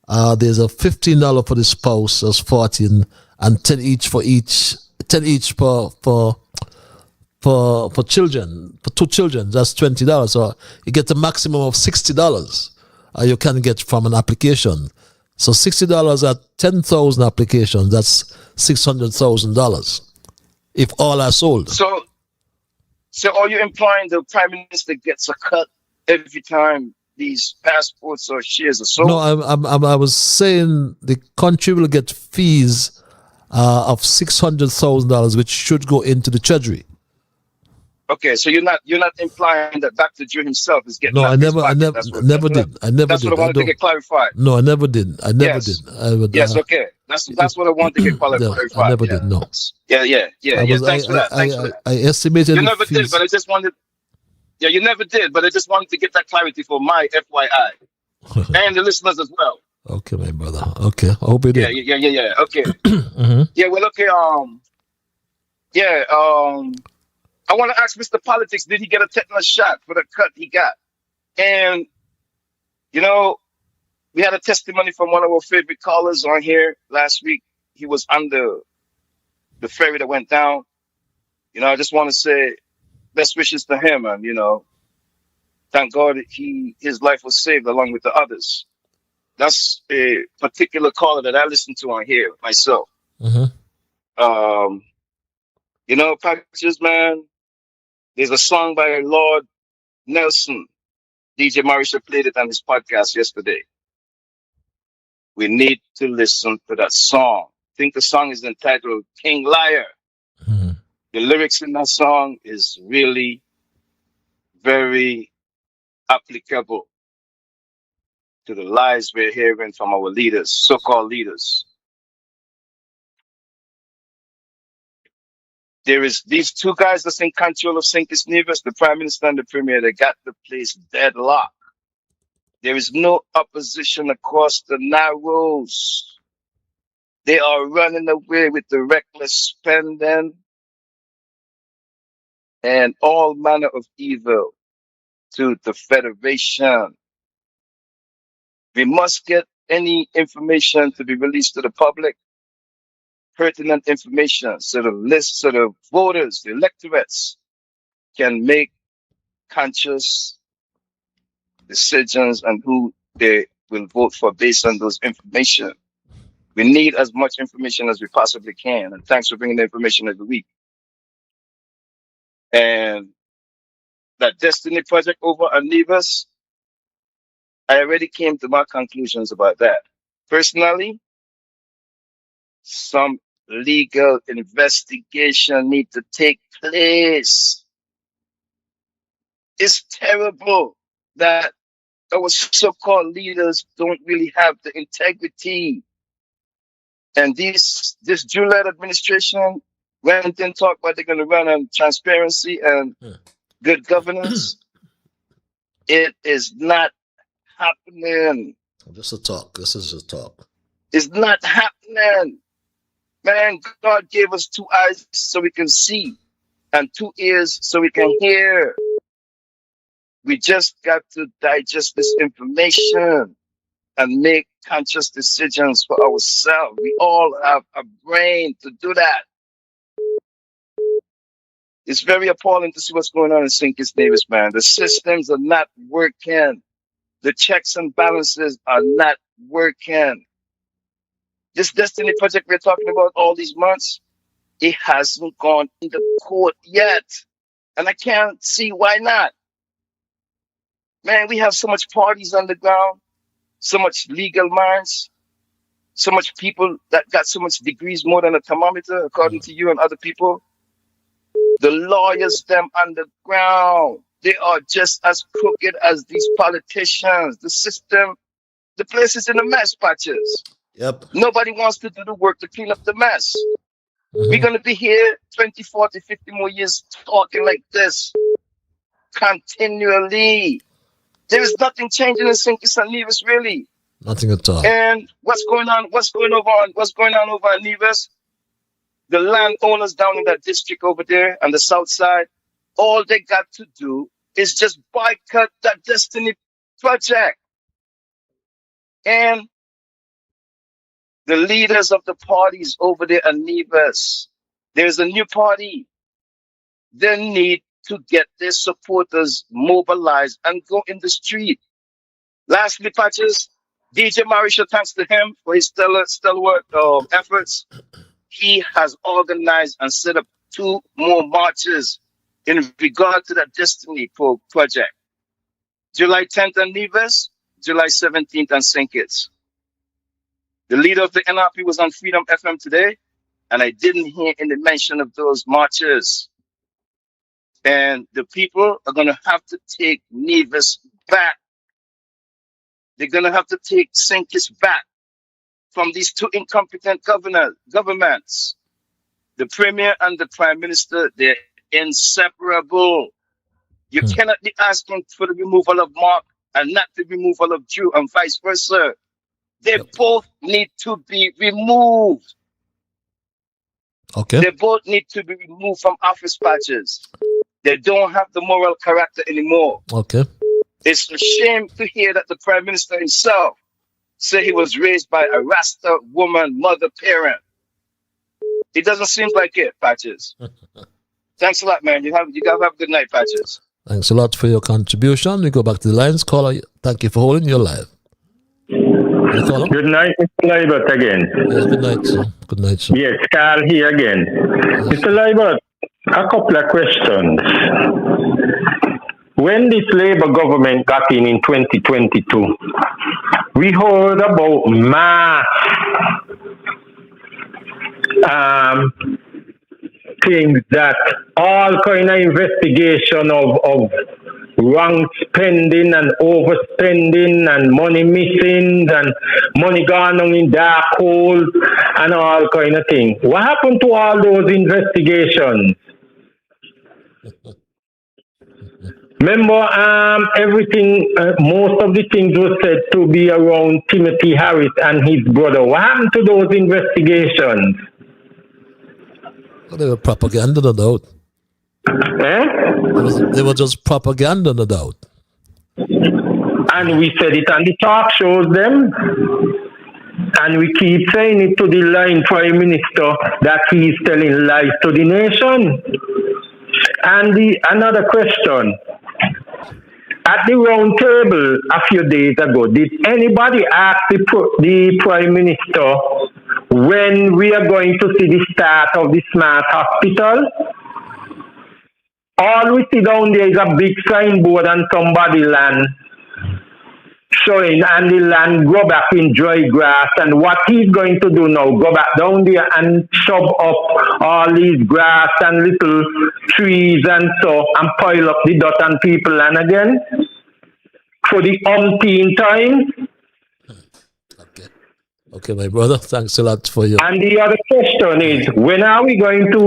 There's a $15 for the spouse, that's 14, and 10 each for children. For 2 children, that's $20. So you get a maximum of $60 you can get from an application. So $60 at 10,000 applications, that's $600,000 if all are sold. So are you implying the Prime Minister gets a cut every time these passports or shares are sold? No, I was saying the country will get fees of $600,000, which should go into the treasury. Okay, so you're not implying that Dr. Drew himself is getting. No, I never did. That's what I wanted to get clarified. No, I never did. Yes. Yes, okay. That's what I wanted to get clarified. I never did. No. Yeah. Thanks for that. I estimated. You never did, but I just wanted. Yeah, you never did, but I just wanted to get that clarity for my FYI and the listeners as well. Okay, my brother. Okay, I hope you did. Yeah. Okay. Mm-hmm. Yeah. Well, okay. I want to ask Mr. Politics, did he get a tetanus shot for the cut he got? And, we had a testimony from one of our favorite callers on here last week. He was under the ferry that went down. I just want to say best wishes to him and, thank God his life was saved along with the others. That's a particular caller that I listen to on here myself. You know, Patches, man, there's a song by Lord Nelson. DJ Marisha played it on his podcast yesterday. We need to listen to that song. I think the song is entitled King Liar. The lyrics in that song is really very applicable to the lies we're hearing from our leaders, so-called leaders. There is these two guys that's in control of St. Kitts Nevis, the Prime Minister and the Premier. They got the place deadlocked. There is no opposition across the Narrows. They are running away with the reckless spending and all manner of evil to the Federation. We must get any information to be released to the public, pertinent information, so the list, so the voters, the electorates can make conscious decisions on who they will vote for based on those information. We need as much information as we possibly can. And thanks for bringing the information every week. And that Destiny project over on Nevis, I already came to my conclusions about that. Personally, some legal investigation need to take place. It's terrible that our so-called leaders don't really have the integrity. And this Juliet administration went and talked about they're going to run on transparency and good governance. It is not happening. Just a talk. This is a talk. It's not happening. Man, God gave us 2 eyes so we can see and 2 ears so we can hear. We just got to digest this information and make conscious decisions for ourselves. We all have a brain to do that. It's very appalling to see what's going on in St. Kitts Nevis, man. The systems are not working. The checks and balances are not working. This Destiny project we're talking about all these months, it hasn't gone into court yet. And I can't see why not. Man, we have so much parties on the ground, so much legal minds, so much people that got so much degrees more than a thermometer, according to you and other people. The lawyers, them on the ground, they are just as crooked as these politicians. The system, the place is in a mess, Patches. Yep. Nobody wants to do the work to clean up the mess. We're going to be here 20, 40, 50 more years talking like this continually. There is nothing changing in St. Kitts and Nevis, really. Nothing at all. And what's going on over in Nevis? The landowners down in that district over there on the south side, all they got to do is just boycott that Destiny project. And the leaders of the parties over there in Nevis, there's a new party. They need to get their supporters mobilized and go in the street. Lastly, Patches, DJ Marisha, thanks to him for his stellar efforts. He has organized and set up 2 more marches in regard to that Destiny project. July 10th on Nevis, July 17th on St. Kitts. The leader of the NRP was on Freedom FM today, and I didn't hear any mention of those marches. And the people are going to have to take Nevis back. They're going to have to take St. Kitts back from these 2 incompetent governments. The Premier and the Prime Minister, they're inseparable. You cannot be asking for the removal of Mark and not the removal of Drew and vice versa. They both need to be removed. Okay. They both need to be removed from office, Patches. They don't have the moral character anymore. Okay. It's a shame to hear that the Prime Minister himself said he was raised by a Rasta woman, mother, parent. It doesn't seem like it, Patches. Thanks a lot, man. You gotta have a good night, Patches. Thanks a lot for your contribution. We go back to the lines. Caller, thank you for holding your live. Good night, Mr. Libert again. Yes, good night, sir. Good night, sir. Yes, Carl here again. Yes. Mr. Libert, a couple of questions. When this Labour government got in 2022, we heard about mass things that all kind of investigation of wrong spending and overspending and money missing and money gone on in dark holes and all kind of things. What happened to all those investigations? Remember, everything, most of the things were said to be around Timothy Harris and his brother. What happened to those investigations? Well, they were propaganda, no doubt. They were just propaganda, no doubt. And we said it on the talk shows them. And we keep saying it to the lying Prime Minister that he is telling lies to the nation. And another question. At the round table a few days ago, did anybody ask the Prime Minister when we are going to see the start of the smart hospital? All we see down there is a big signboard on somebody land showing, and the land go back in dry grass. And what he's going to do now, go back down there and shove up all these grass and little trees and so, and pile up the dust and people land again for the umpteenth time. Okay, my brother, thanks a lot for your... And the other question is, when are we going to...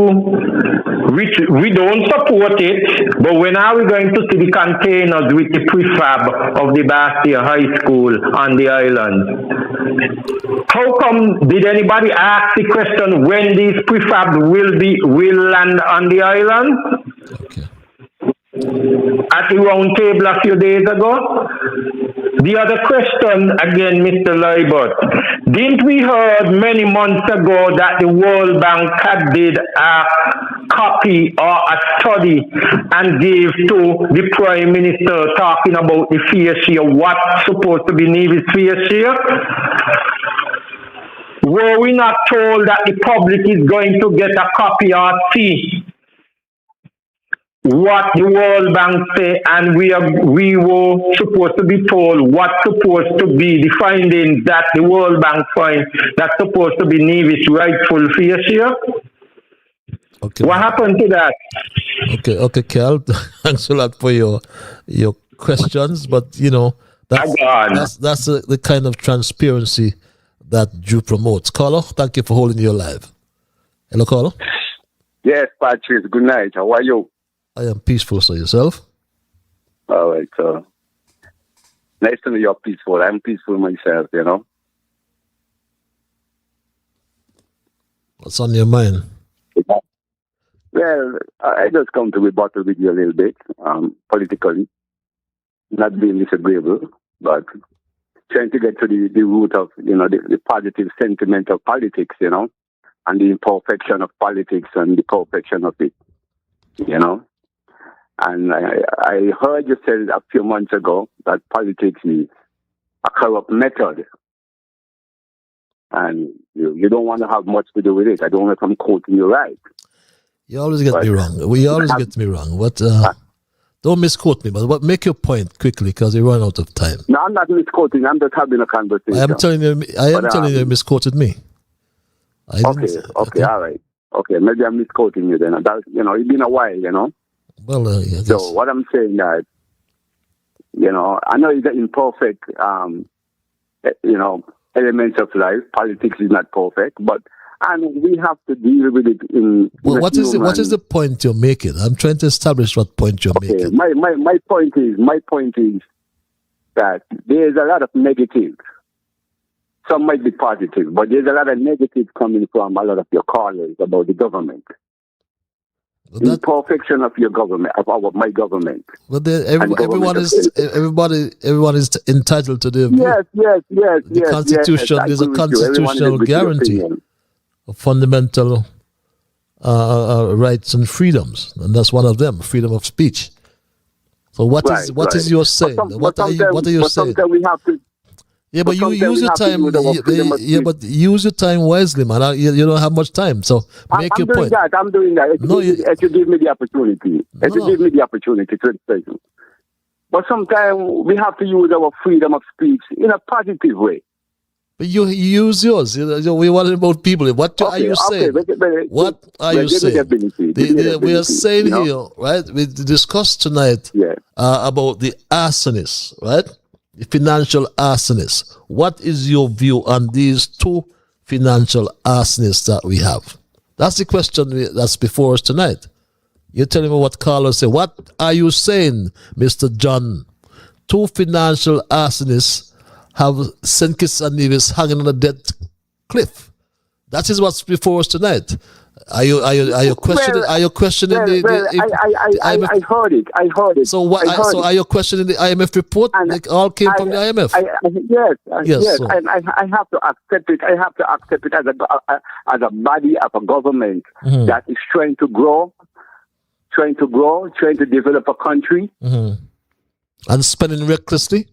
We don't support it, but when are we going to see the containers with the prefab of the Bastia High School on the island? How come, did anybody ask the question when these prefabs will land on the island? Okay. At the round table a few days ago? The other question, again, Mr. Libert, didn't we heard many months ago that the World Bank had did a copy or a study and gave to the Prime Minister talking about the fair share, what's supposed to be Nevis fair share? Were we not told that the public is going to get a copy or see what the World Bank say, and we were supposed to be told what's supposed to be the findings that the World Bank finds that's supposed to be Nevis' rightful fair share? Okay. What happened to that? Okay, Kel, thanks a lot for your questions, but you know that's the kind of transparency that you promote. Caller, thank you for holding your live. Hello, caller. Yes, Patrick. Good night. How are you? I am peaceful, so yourself? All right, so nice to know you're peaceful. I'm peaceful myself, you know. What's on your mind? Well, I just come to rebuttal with you a little bit, politically. Not being disagreeable, but trying to get to the root of, you know, the positive sentiment of politics, you know, and the imperfection of politics and the perfection of it, you know. And I heard you say a few months ago that politics is a corrupt method. And you don't want to have much to do with it. I don't know if I'm quoting you right. You always get me wrong. You always get me wrong. What? Don't misquote me, but make your point quickly because we run out of time. No, I'm not misquoting. I'm just having a conversation. I am telling you, you misquoted me. Okay, all right. Okay, maybe I'm misquoting you then. That, you know, it's been a while, you know. Well, yeah, so what I'm saying that, you know, I know it's an imperfect, you know, elements of life. Politics is not perfect, and we have to deal with it in. Well, what is the point you're making? I'm trying to establish what point you're making. My point is that there's a lot of negative. Some might be positive, but there's a lot of negative coming from a lot of your callers about the government. The imperfection of your government, of my government. But everyone is entitled to their view. Yes. The Constitution is a constitutional guarantee of fundamental rights and freedoms, and that's one of them: freedom of speech. So what is your saying? What are you saying? Sometimes we have to. Yeah, but you use your time. Yeah, but use your time wisely, man. You don't have much time, so make your point. I'm doing that. If you give me the opportunity, give me the opportunity to explain. But sometimes we have to use our freedom of speech in a positive way. But you use yours. We want about people. What are you saying? What are you saying? We are saying here, right? We discussed tonight about the arsonists, right? The financial arsonists. What is your view on these two financial arsonists that we have? That's the question that's before us tonight. You're telling me what Carlos said. What are you saying, Mr. John? Two financial arsonists have St. Kitts and Nevis hanging on a dead cliff. That is what's before us tonight. Are you questioning? Are you questioning the IMF? I heard it. So what? So are you questioning the IMF report? It all came from the IMF. Yes. So. And I have to accept it. I have to accept it as a body of a government that is trying to grow, trying to develop a country, and spending recklessly.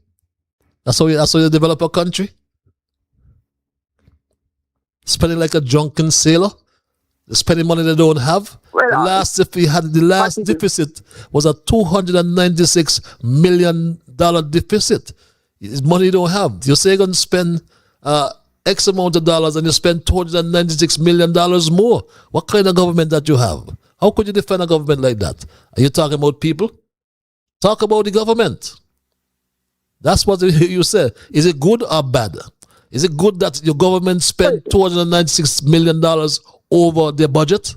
That's how you develop a country. Spending like a drunken sailor. Spending money they don't have. The last deficit was a $296 million deficit. It's money you don't have. You say you're going to spend X amount of dollars and you spend $296 million more. What kind of government that you have? How could you defend a government like that? Are you talking about people? Talk about the government. That's what you say. Is it good or bad? Is it good that your government spent $296 million over their budget?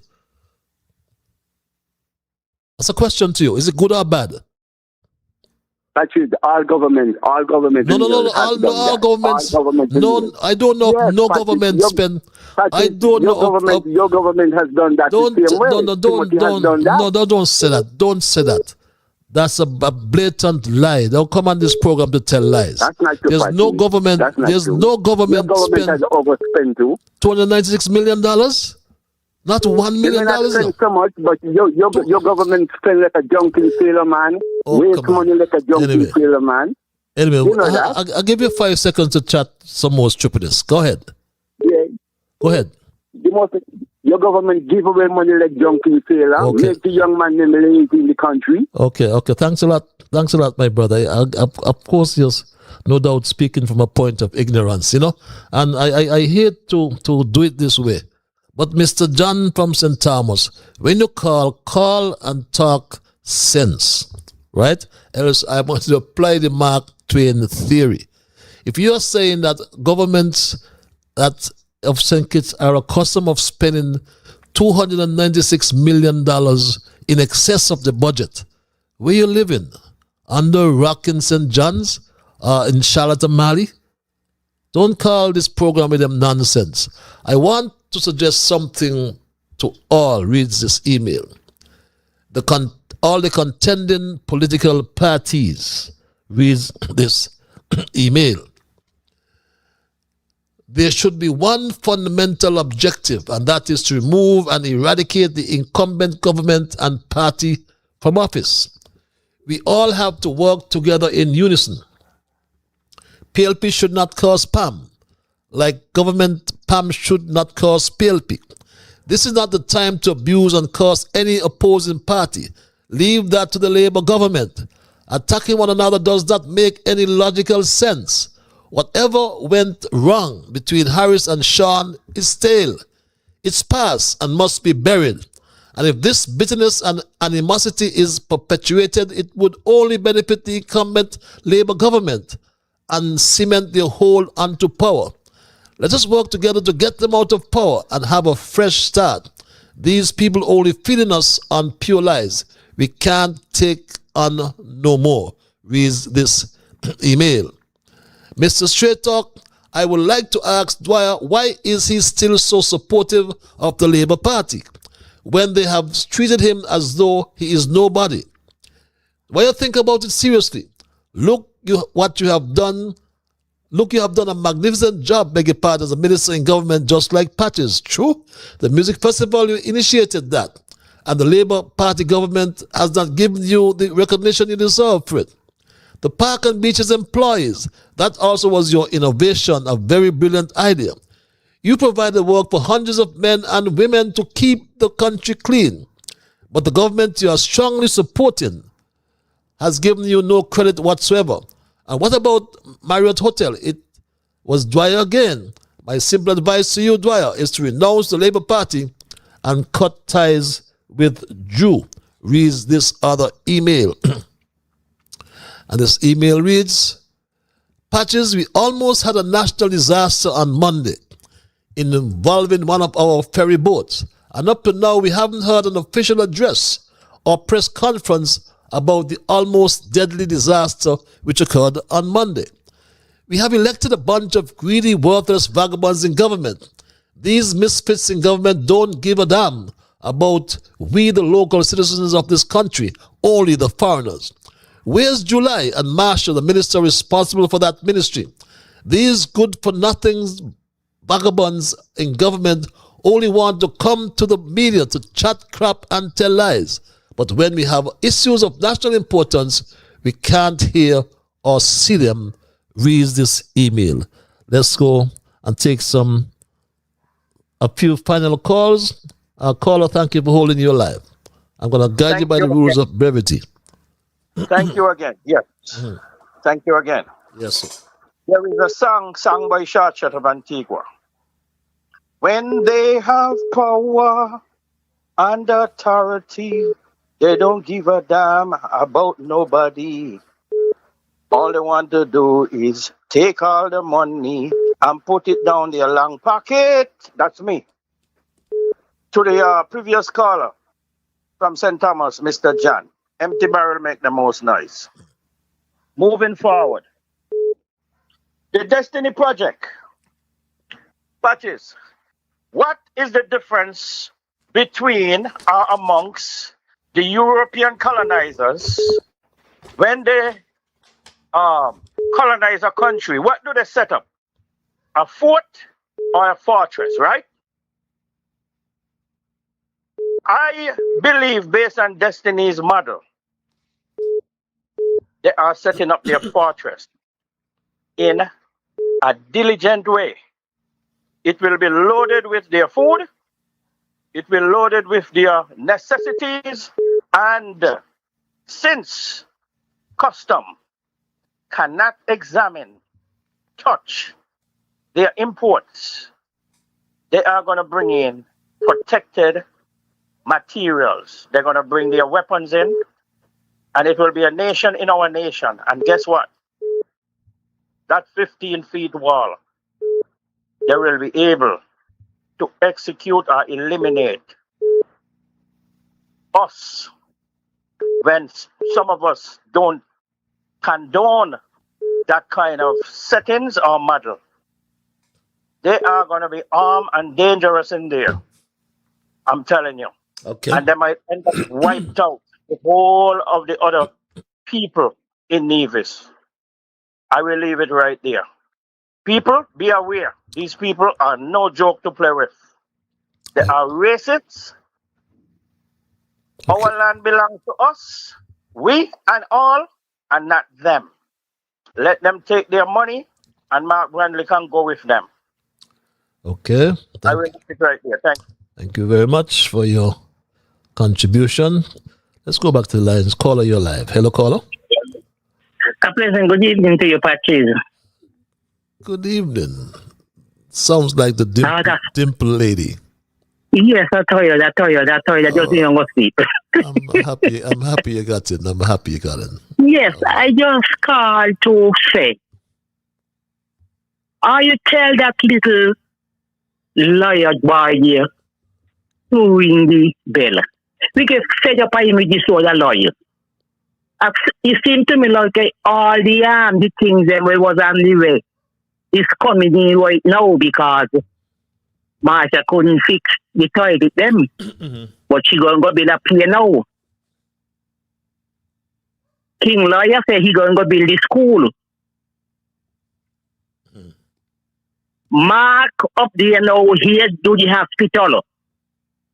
That's a question to you. Is it good or bad? Actually, all government. No, all governments. No, I don't know. Yes, no government spend. I don't know. Your government has done that. Don't say that. Don't say that. That's a blatant lie. Don't come on this program to tell lies. That's not true. There's no government. There's no government. Your government has overspent too. $296 million. Not $1 million. Not spend so much, but your government spend like a junkie sailor man. Waste money like a junkie sailor man. Anyway, you know I'll give you 5 seconds to chat some more stupidness. Go ahead. Yeah. Go ahead. Your government give away money like junkie sailor. Make the young man lazy in the country. Okay. Thanks a lot, my brother. Of course, yes, no doubt speaking from a point of ignorance, you know. And I hate to do it this way. But Mr. John from St. Thomas, when you call and talk sense, right? Else I want to apply the Mark Twain theory. If you are saying that governments that of St. Kitts are accustomed of spending $296 million in excess of the budget, where you living? Under rock in St. John's? In Charlotte, Mali? Don't call this program with them nonsense. I want to suggest something to all reads this email. All the contending political parties reads this email. There should be one fundamental objective, and that is to remove and eradicate the incumbent government and party from office. We all have to work together in unison. PLP should not cause PAM, like government PAM should not cause PLP. This is not the time to abuse and curse any opposing party. Leave that to the Labour government. Attacking one another does not make any logical sense. Whatever went wrong between Harris and Sean is stale. It's past and must be buried. And if this bitterness and animosity is perpetuated, it would only benefit the incumbent Labour government and cement their hold onto power. Let us work together to get them out of power and have a fresh start. These people only feeding us on pure lies. We can't take on no more, reads this email. Mr. Straight Talk, I would like to ask Dwyer, why is he still so supportive of the Labour Party when they have treated him as though he is nobody? Why you think about it seriously? Look what you have done. Look, you have done a magnificent job, beg your pardon, as a minister in government, just like Patches. True, the music festival, you initiated that. and the Labour Party government has not given you the recognition you deserve for it. The Park and Beaches employees, that also was your innovation, a very brilliant idea. You provided work for hundreds of men and women to keep the country clean. But the government you are strongly supporting has given you no credit whatsoever. And what about Marriott Hotel? It was Dwyer again. My simple advice to you, Dwyer, is to renounce the Labour Party and cut ties with Drew. Reads this other email. And this email reads, Patches, we almost had a national disaster on Monday involving one of our ferry boats. And up to now, we haven't heard an official address or press conference about the almost deadly disaster which occurred on Monday. We have elected a bunch of greedy, worthless vagabonds in government. These misfits in government don't give a damn about we, the local citizens of this country, only the foreigners. Where's July and Marshall, the minister responsible for that ministry? These good-for-nothing vagabonds in government only want to come to the media to chat crap and tell lies. But when we have issues of national importance, we can't hear or see them. Reads this email. Let's go and take a few final calls. Caller, thank you for holding your live. I'm going to guide you by the rules of brevity. Thank you again. Yes. Thank you again. Yes, sir. There is a song sung by Short Shot of Antigua. When they have power and authority, they don't give a damn about nobody. All they want to do is take all the money and put it down their long pocket. That's me. To the previous caller from St. Thomas, Mr. John. Empty barrel make the most noise. Moving forward. The Destiny Project. Patches, what is the difference between or amongst the European colonizers when they colonize a country? What do they set up? A fort or a fortress, right? I believe, based on Destiny's model, they are setting up their fortress in a diligent way. It will be loaded with their food. It will be loaded with their necessities. And since custom cannot examine, touch their imports, they are going to bring in protected materials. They're going to bring their weapons in, and it will be a nation in our nation. And guess what? That 15-feet wall, they will be able to execute or eliminate us when some of us don't condone that kind of settings or model. They are going to be armed and dangerous in there. I'm telling you. Okay. And they might end up wiped out the whole of the other people in Nevis. I will leave it right there. People, be aware. These people are no joke to play with. They are racists. Okay. Our land belongs to us, we and all, and not them. Let them take their money, and Mark Brandley can go with them. Okay. I will leave it right there. Thank you. Thank you very much for your contribution. Let's go back to the lines. Caller, you're live. Hello, caller. A pleasant good evening to you, Patches. Good evening. Sounds like the dimple lady. Yes, I told you, that just didn't go sleep. I'm happy you got it. I'm happy you got it. Yes, I just called to say, you tell that little lawyer boy here to ring the bell. We can set up him with this other lawyer. It seemed to me like all the things that was on the way is coming in right now because Marsha couldn't fix the toilet them. But she going to go build a pier now. King lawyer say he going to go build the school. Mark up there now here do the hospital.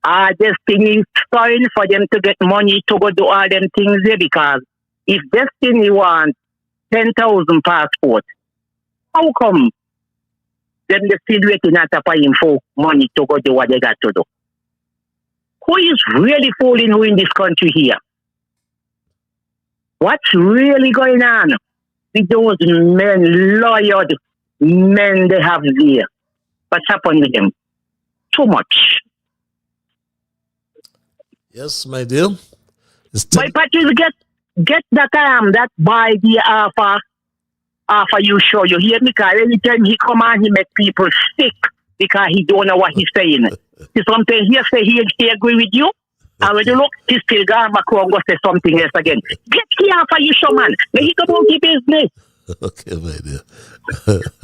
Destiny fine for them to get money to go do all them things there? Because if Destiny wants 10,000 passports, how come then they still waiting at a him for money to go do what they got to do? Who is really fooling who in this country here? What's really going on with those men, loyal men they have there? What's happened with them? Too much. Yes, my dear. My Patrice, get that by the offer you show. You hear me? Because every time he come on, he make people sick because he don't know what he's saying. Sometimes he say he agree with you, and when you look, he still go back and go say something else again. Get the offer you show, man. Let he come on the business. Okay, my dear.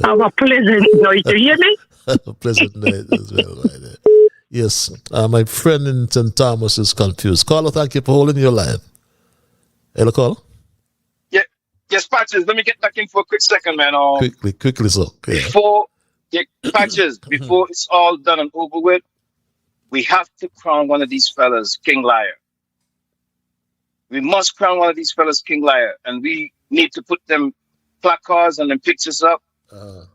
Have a pleasant night. You hear me? A pleasant night as well, my dear. Yes, my friend in St. Thomas is confused. Caller, thank you for holding your line. Hello, caller. Yeah, yes, Patches. Let me get back in for a quick second, man. Quickly, so. Okay. Patches, before it's all done and over with, we have to crown one of these fellas King Liar. We must crown one of these fellas King Liar, and we need to put them placards and them pictures up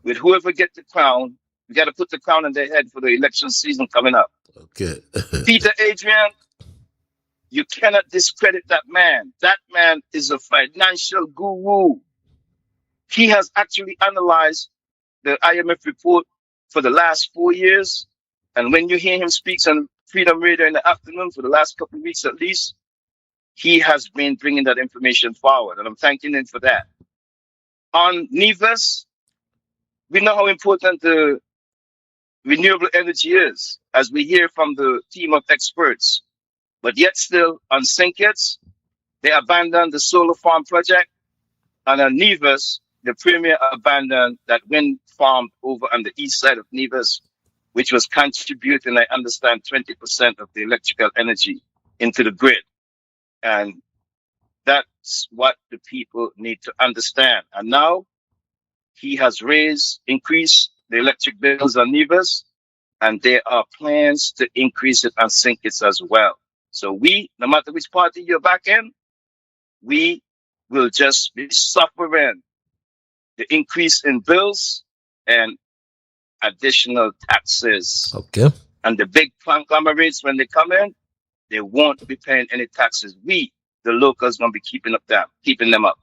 with whoever get the crown. We got to put the crown on their head for the election season coming up. Okay. Peter Adrian, you cannot discredit that man. That man is a financial guru. He has actually analyzed the IMF report for the last 4 years. And when you hear him speak on Freedom Radio in the afternoon for the last couple of weeks at least, he has been bringing that information forward. And I'm thanking him for that. On Nevis, we know how important the renewable energy is, as we hear from the team of experts. But yet still, on St. Kitts, they abandoned the solar farm project. And on Nevis, the Premier abandoned that wind farm over on the east side of Nevis, which was contributing, I understand, 20% of the electrical energy into the grid. And that's what the people need to understand. And now he has increased the electric bills on Nevis, and there are plans to increase it on St. Kitts as well. So we, no matter which party you're back in, we will just be suffering the increase in bills and additional taxes. Okay. And the big conglomerates, when they come in, they won't be paying any taxes. We, the locals, going to be keeping them up.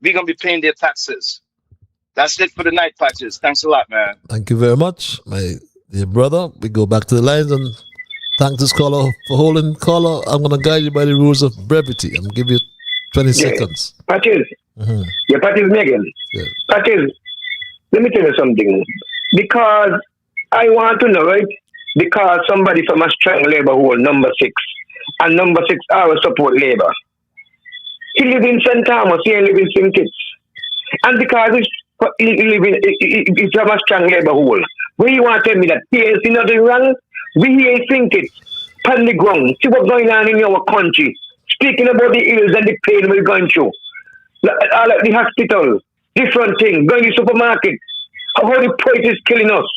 We're going to be paying their taxes. That's it for the night, Patches. Thanks a lot, man. Thank you very much, my dear brother. We go back to the lines and thank this caller for holding. Caller, I'm going to guide you by the rules of brevity. I'm going to give you 20 seconds. Patches. Mm-hmm. Yeah, Patches Megan. Yeah. Patches, let me tell you something. Because I want to know, right? Because somebody from a strong labor hole, number 6, and number 6 hours support labor. He lives in St. Thomas, he lives in St. Kitts. And because he's from a strong labor hole, where you want to tell me that PNC nothing wrong? We here in St. Kitts, on the ground, see what's going on in our country. Speaking about the ills and the pain we're going through. All at the hospital, different things, going to the supermarket, how the price is killing us.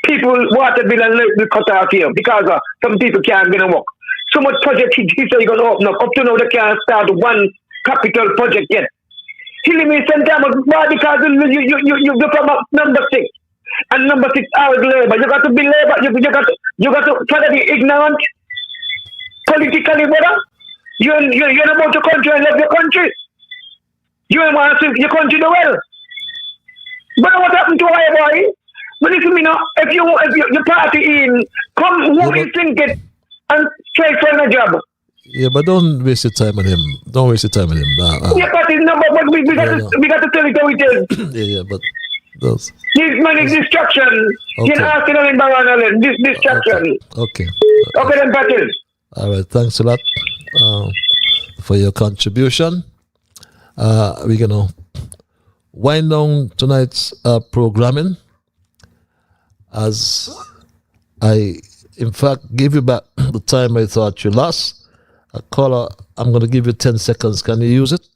People, water bill and light bill cut off here because some people can't get to work. So much project he said he's going to open up. Up to now, they can't start one capital project yet. He live in St. Thomas because you become number 6. And number 6 hours labor. You got to be labor. You got to try to be ignorant politically, brother. You're not about your country and love your country. You don't want to your country do well. But what happened to our boy? But listen me now, if you party in, come who you think it and try for a job. Yeah, but don't waste your time on him. Don't waste your time on him. Yeah, but it's number, but we got to tell it how it is. yeah, but those. This man is distraction. Okay. You're not asking him about this distraction. Okay. Okay, then, Patrice. All right, thanks a lot for your contribution. We're going to wind down tonight's programming as I, in fact, gave you back the time I thought you lost. Caller, I'm going to give you 10 seconds. Can you use it?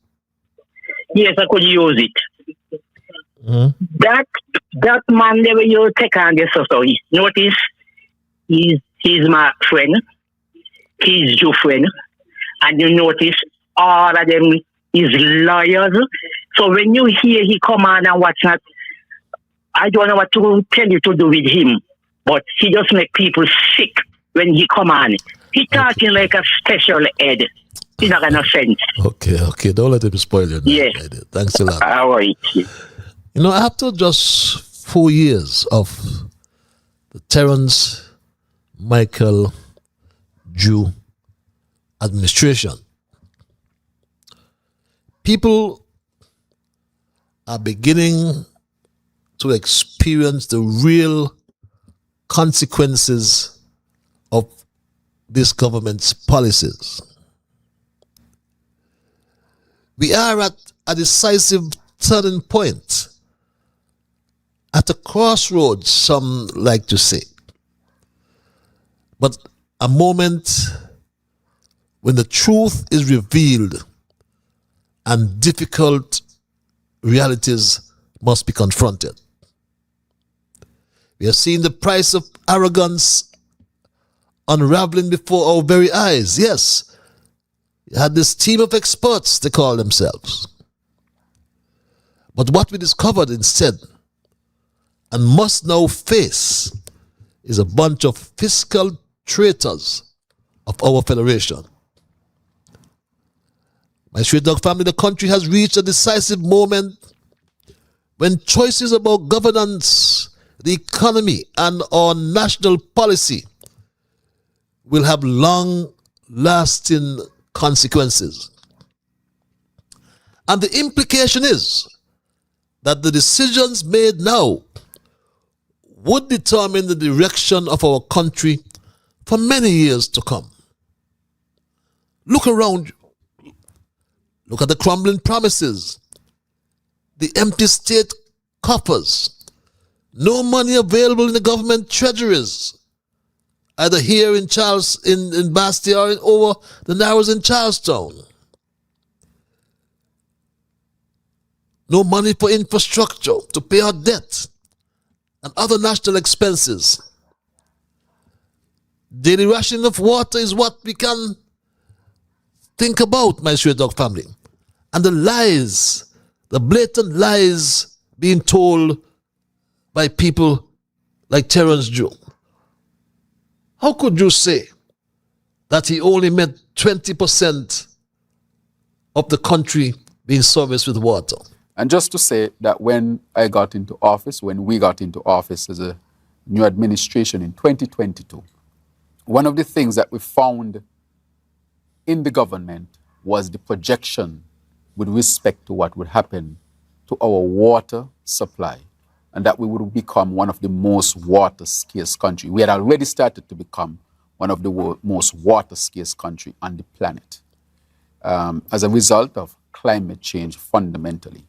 Yes, I could use it. Mm-hmm. That man there you take on this so notice he He's my friend. He's your friend. And you notice all of them is lawyers. So when you hear he come on and what's not, I don't know what to tell you to do with him. But he just make people sick when he come on. He talking like a special ed. He's not gonna sense. Okay. Don't let him spoil your night. Yeah. Thanks a lot. All right. You know, after just 4 years of the Terence Michael Jew administration, people are beginning to experience the real consequences of this government's policies. We are at a decisive turning point, at a crossroads, some like to say, but a moment when the truth is revealed and difficult realities must be confronted. We have seen the price of arrogance unraveling before our very eyes. Yes, you had this team of experts, they call themselves. But what we discovered instead, and must now face, is a bunch of fiscal traitors of our federation. My Straight Dog family, the country has reached a decisive moment when choices about governance, the economy, and our national policy will have long-lasting consequences. And the implication is that the decisions made now would determine the direction of our country for many years to come. Look around you. Look at the crumbling promises, the empty state coffers, no money available in the government treasuries, either here in in Bastia or over the Narrows in Charlestown. No money for infrastructure to pay our debt and other national expenses. Daily rationing of water is what we can think about, my Straight Dog family. And the lies, the blatant lies being told by people like Terence Jew. How could you say that he only met 20% of the country being serviced with water? And just to say that when we got into office as a new administration in 2022, one of the things that we found in the government was the projection with respect to what would happen to our water supply, and that we would become one of the most water scarce countries. We had already started to become one of the most water scarce country on the planet as a result of climate change fundamentally.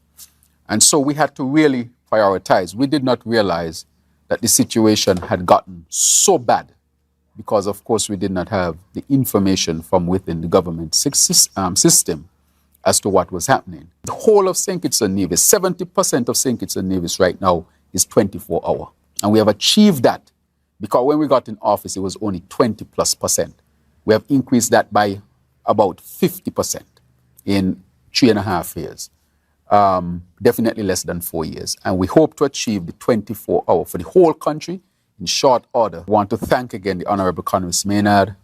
And so we had to really prioritize. We did not realize that the situation had gotten so bad because, of course, we did not have the information from within the government system as to what was happening. The whole of St. Kitts and Nevis, 70% of St. Kitts and Nevis right now is 24-hour. And we have achieved that because when we got in office, it was only 20+%. We have increased that by about 50% in 3.5 years. Definitely less than 4 years. And we hope to achieve the 24-hour for the whole country in short order. I want to thank again the Honorable Economist Maynard,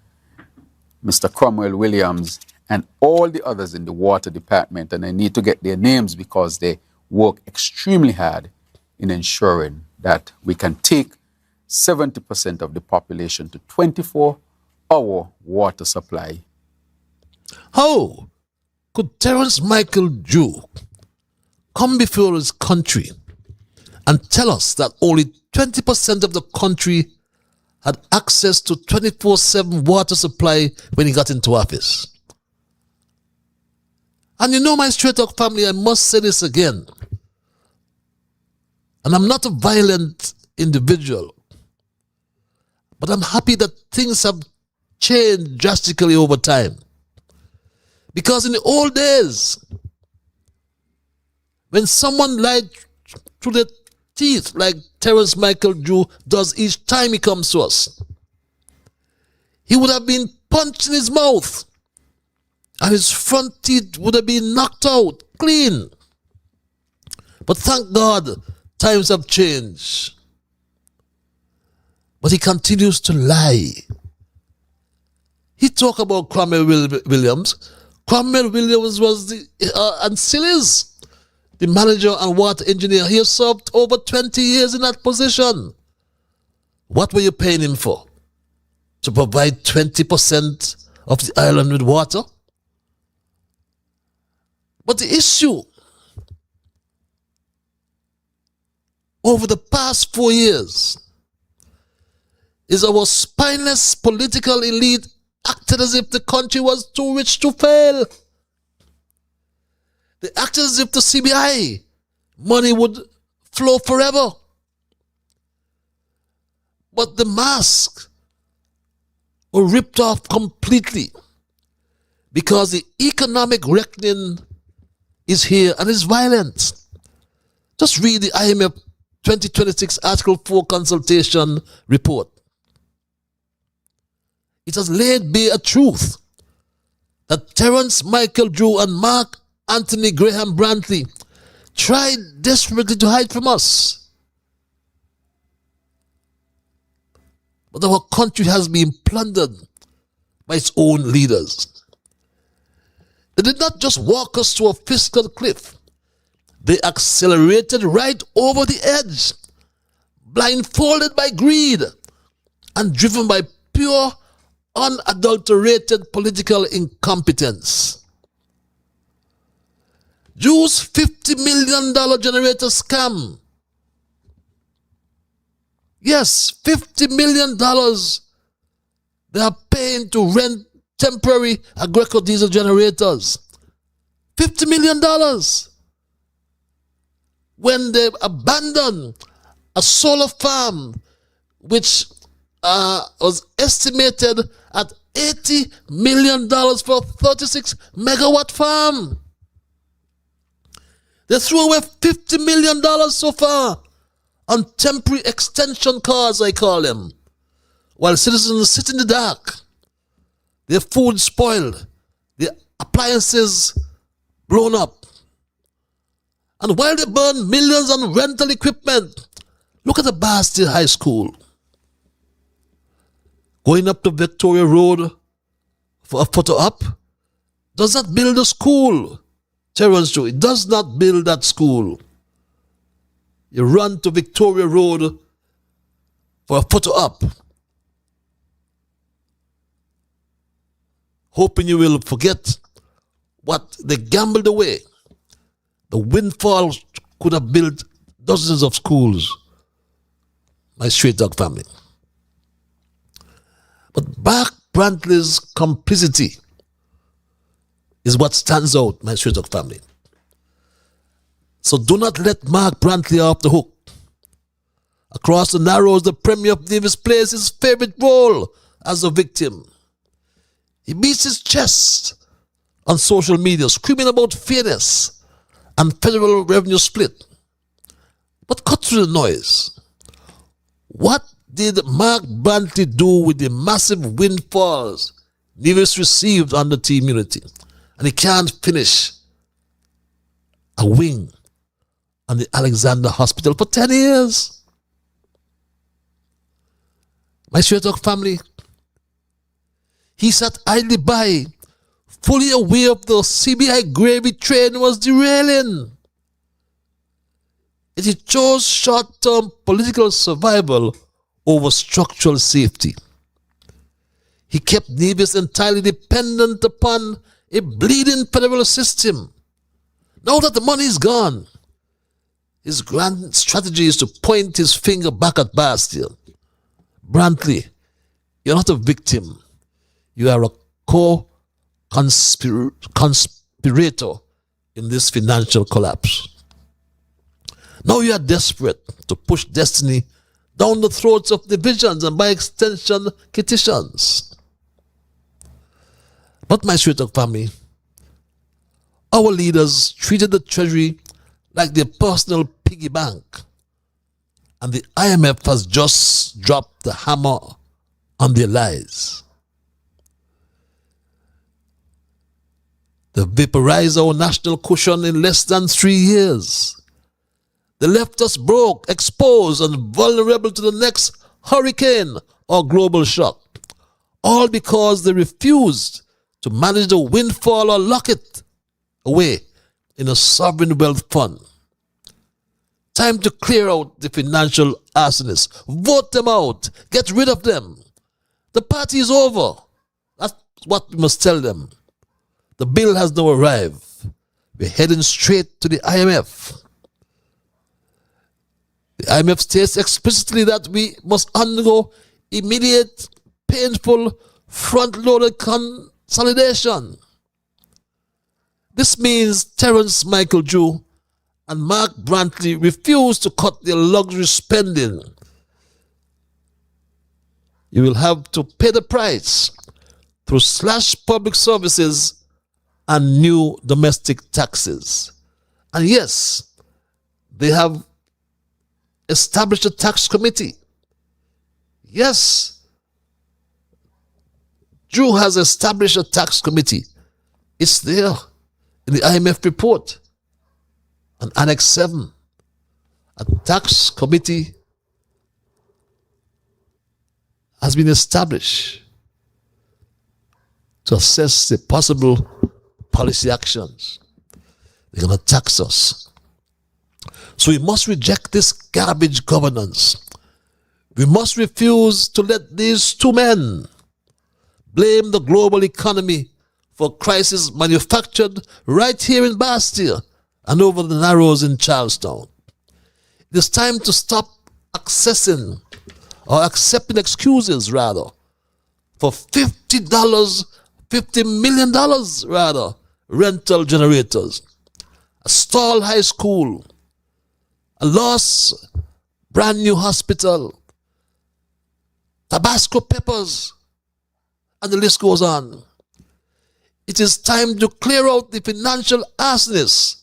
Mr. Cromwell Williams, and all the others in the water department. And I need to get their names because they work extremely hard in ensuring that we can take 70% of the population to 24-hour water supply. How could Terence Michael Jew come before his country and tell us that only 20% of the country had access to 24/7 water supply when he got into office? And you know, my Straight Talk family, I must say this again. And I'm not a violent individual, but I'm happy that things have changed drastically over time. Because in the old days, when someone lied through their teeth, like Terence Michael Jew does each time he comes to us, he would have been punched in his mouth and his front teeth would have been knocked out clean. But thank God, times have changed. But he continues to lie. He talked about Cromwell Williams. Cromwell Williams was and still is the manager and water engineer. He has served over 20 years in that position. What were you paying him for? To provide 20% of the island with water? But the issue over the past 4 years is our spineless political elite acted as if the country was too rich to fail. They acted as if the CBI money would flow forever. But the mask were ripped off completely because the economic reckoning is here and is violent. Just read the IMF 2026 Article 4 consultation report. It has laid bare a truth that Terence Michael Drew and Mark Anthony Graham Brantley tried desperately to hide from us. But our country has been plundered by its own leaders. They did not just walk us to a fiscal cliff. They accelerated right over the edge, blindfolded by greed and driven by pure, unadulterated political incompetence. Drew's $50 million generator scam. Yes, $50 million they are paying to rent temporary Agreco diesel generators. $50 million. When they abandoned a solar farm which was estimated at $80 million for a 36 megawatt farm. They threw away $50 million so far on temporary extension cards, I call them, while citizens sit in the dark, their food spoiled, their appliances blown up. And while they burn millions on rental equipment, look at the Bastille High School. Going up to Victoria Road for a photo op does not build a school. Terence Drew, it does not build that school. You run to Victoria Road for a photo op, hoping you will forget what they gambled away. The windfall could have built dozens of schools. My straight dog family. But Mark Brantley's complicity is what stands out, my straight dog family. So do not let Mark Brantley off the hook. Across the Narrows, the Premier of Nevis plays his favorite role as a victim. He beats his chest on social media, screaming about fairness and federal revenue split. But cut through the noise. What did Mark Brantley do with the massive windfalls Nevis received under Team Unity? And he can't finish a wing on the Alexander Hospital for 10 years. My straight dog family, he sat idly by, fully aware of the CBI gravy train was derailing. Yet he chose short-term political survival over structural safety. He kept Nevis entirely dependent upon a bleeding federal system. Now that the money is gone, his grand strategy is to point his finger back at Bastille. Brantley, you're not a victim. You are a co-conspirator in this financial collapse. Now you are desperate to push destiny down the throats of divisions and by extension, petitions. But my straight dog family, our leaders treated the Treasury like their personal piggy bank. And the IMF has just dropped the hammer on their lies. They vaporized our national cushion in less than 3 years. They left us broke, exposed, and vulnerable to the next hurricane or global shock. All because they refused to manage the windfall or lock it away in a sovereign wealth fund. Time to clear out the financial arsonists. Vote them out. Get rid of them. The party is over. That's what we must tell them. The bill has now arrived. We're heading straight to the IMF. The IMF states explicitly that we must undergo immediate, painful, front-loaded consolidation. This means Terence Michael Drew and Mark Brantley refuse to cut their luxury spending. You will have to pay the price through slashed public services and new domestic taxes. And yes, they have established a tax committee. Yes, Drew has established a tax committee. It's there in the IMF report. On Annex 7, a tax committee has been established to assess the possible policy actions. They're going to tax us. So we must reject this garbage governance. We must refuse to let these two men blame the global economy for crisis manufactured right here in Bastille and over the Narrows in Charlestown. It is time to stop accepting excuses, rather, for $50 million, rather, rental generators, a stalled high school, a lost brand new hospital, Tabasco peppers, and the list goes on. It is time to clear out the financial arsonists,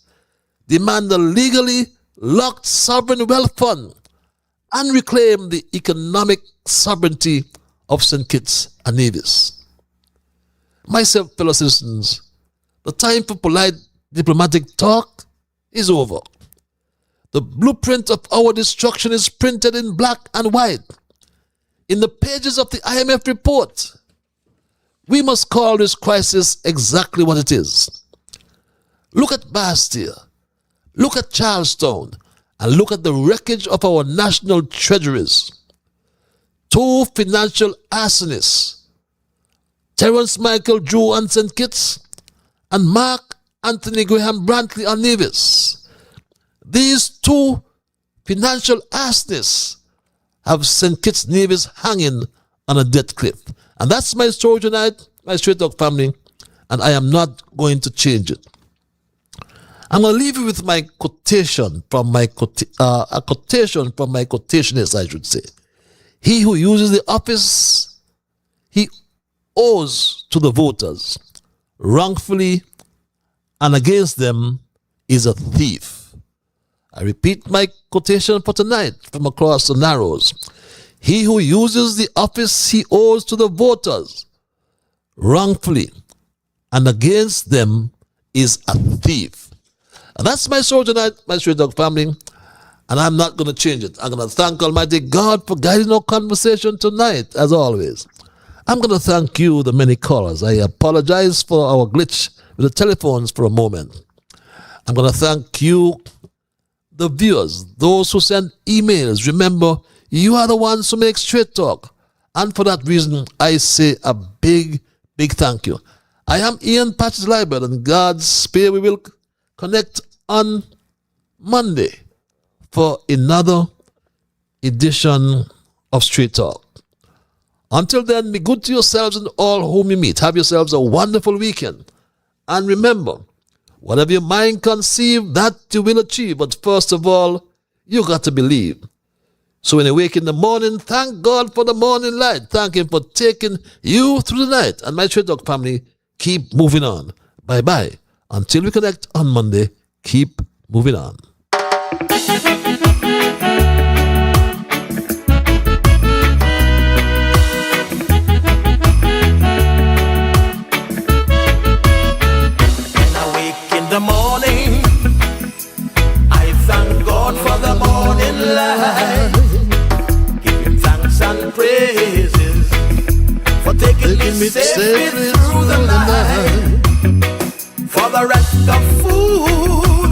demand a legally locked sovereign wealth fund, and reclaim the economic sovereignty of St. Kitts and Nevis. Myself, fellow citizens, the time for polite diplomatic talk is over. The blueprint of our destruction is printed in black and white in the pages of the IMF report. We must call this crisis exactly what it is. Look at Bastille. Look at Charlestown, and look at the wreckage of our national treasuries. Two financial arsonists, Terence Michael Drew on St. Kitts and Mark Anthony Graham Brantley on Nevis. These two financial arsonists have St. Kitts Nevis hanging on a death cliff. And that's my story tonight, my Straight Talk family, and I am not going to change it. I'm going to leave you with my quotation from my quotationist, I should say. He who uses the office he owes to the voters wrongfully and against them is a thief. I repeat my quotation for tonight from across the Narrows. He who uses the office he owes to the voters wrongfully and against them is a thief. And that's my story tonight, my Straight Talk family, and I'm not going to change it. I'm going to thank Almighty God for guiding our conversation tonight, as always. I'm going to thank you, the many callers. I apologize for our glitch with the telephones for a moment. I'm going to thank you, the viewers, those who send emails. Remember, you are the ones who make Straight Talk. And for that reason, I say a big, big thank you. I am Ian Patches Libert, and God's spare we will connect on Monday for another edition of Straight Talk. Until then, be good to yourselves and all whom you meet. Have yourselves a wonderful weekend. And remember, whatever your mind conceive, that you will achieve. But first of all, you got to believe. So when you wake in the morning, thank God for the morning light. Thank Him for taking you through the night. And my Straight Talk family, keep moving on. Bye-bye. Until we connect on Monday, keep moving on.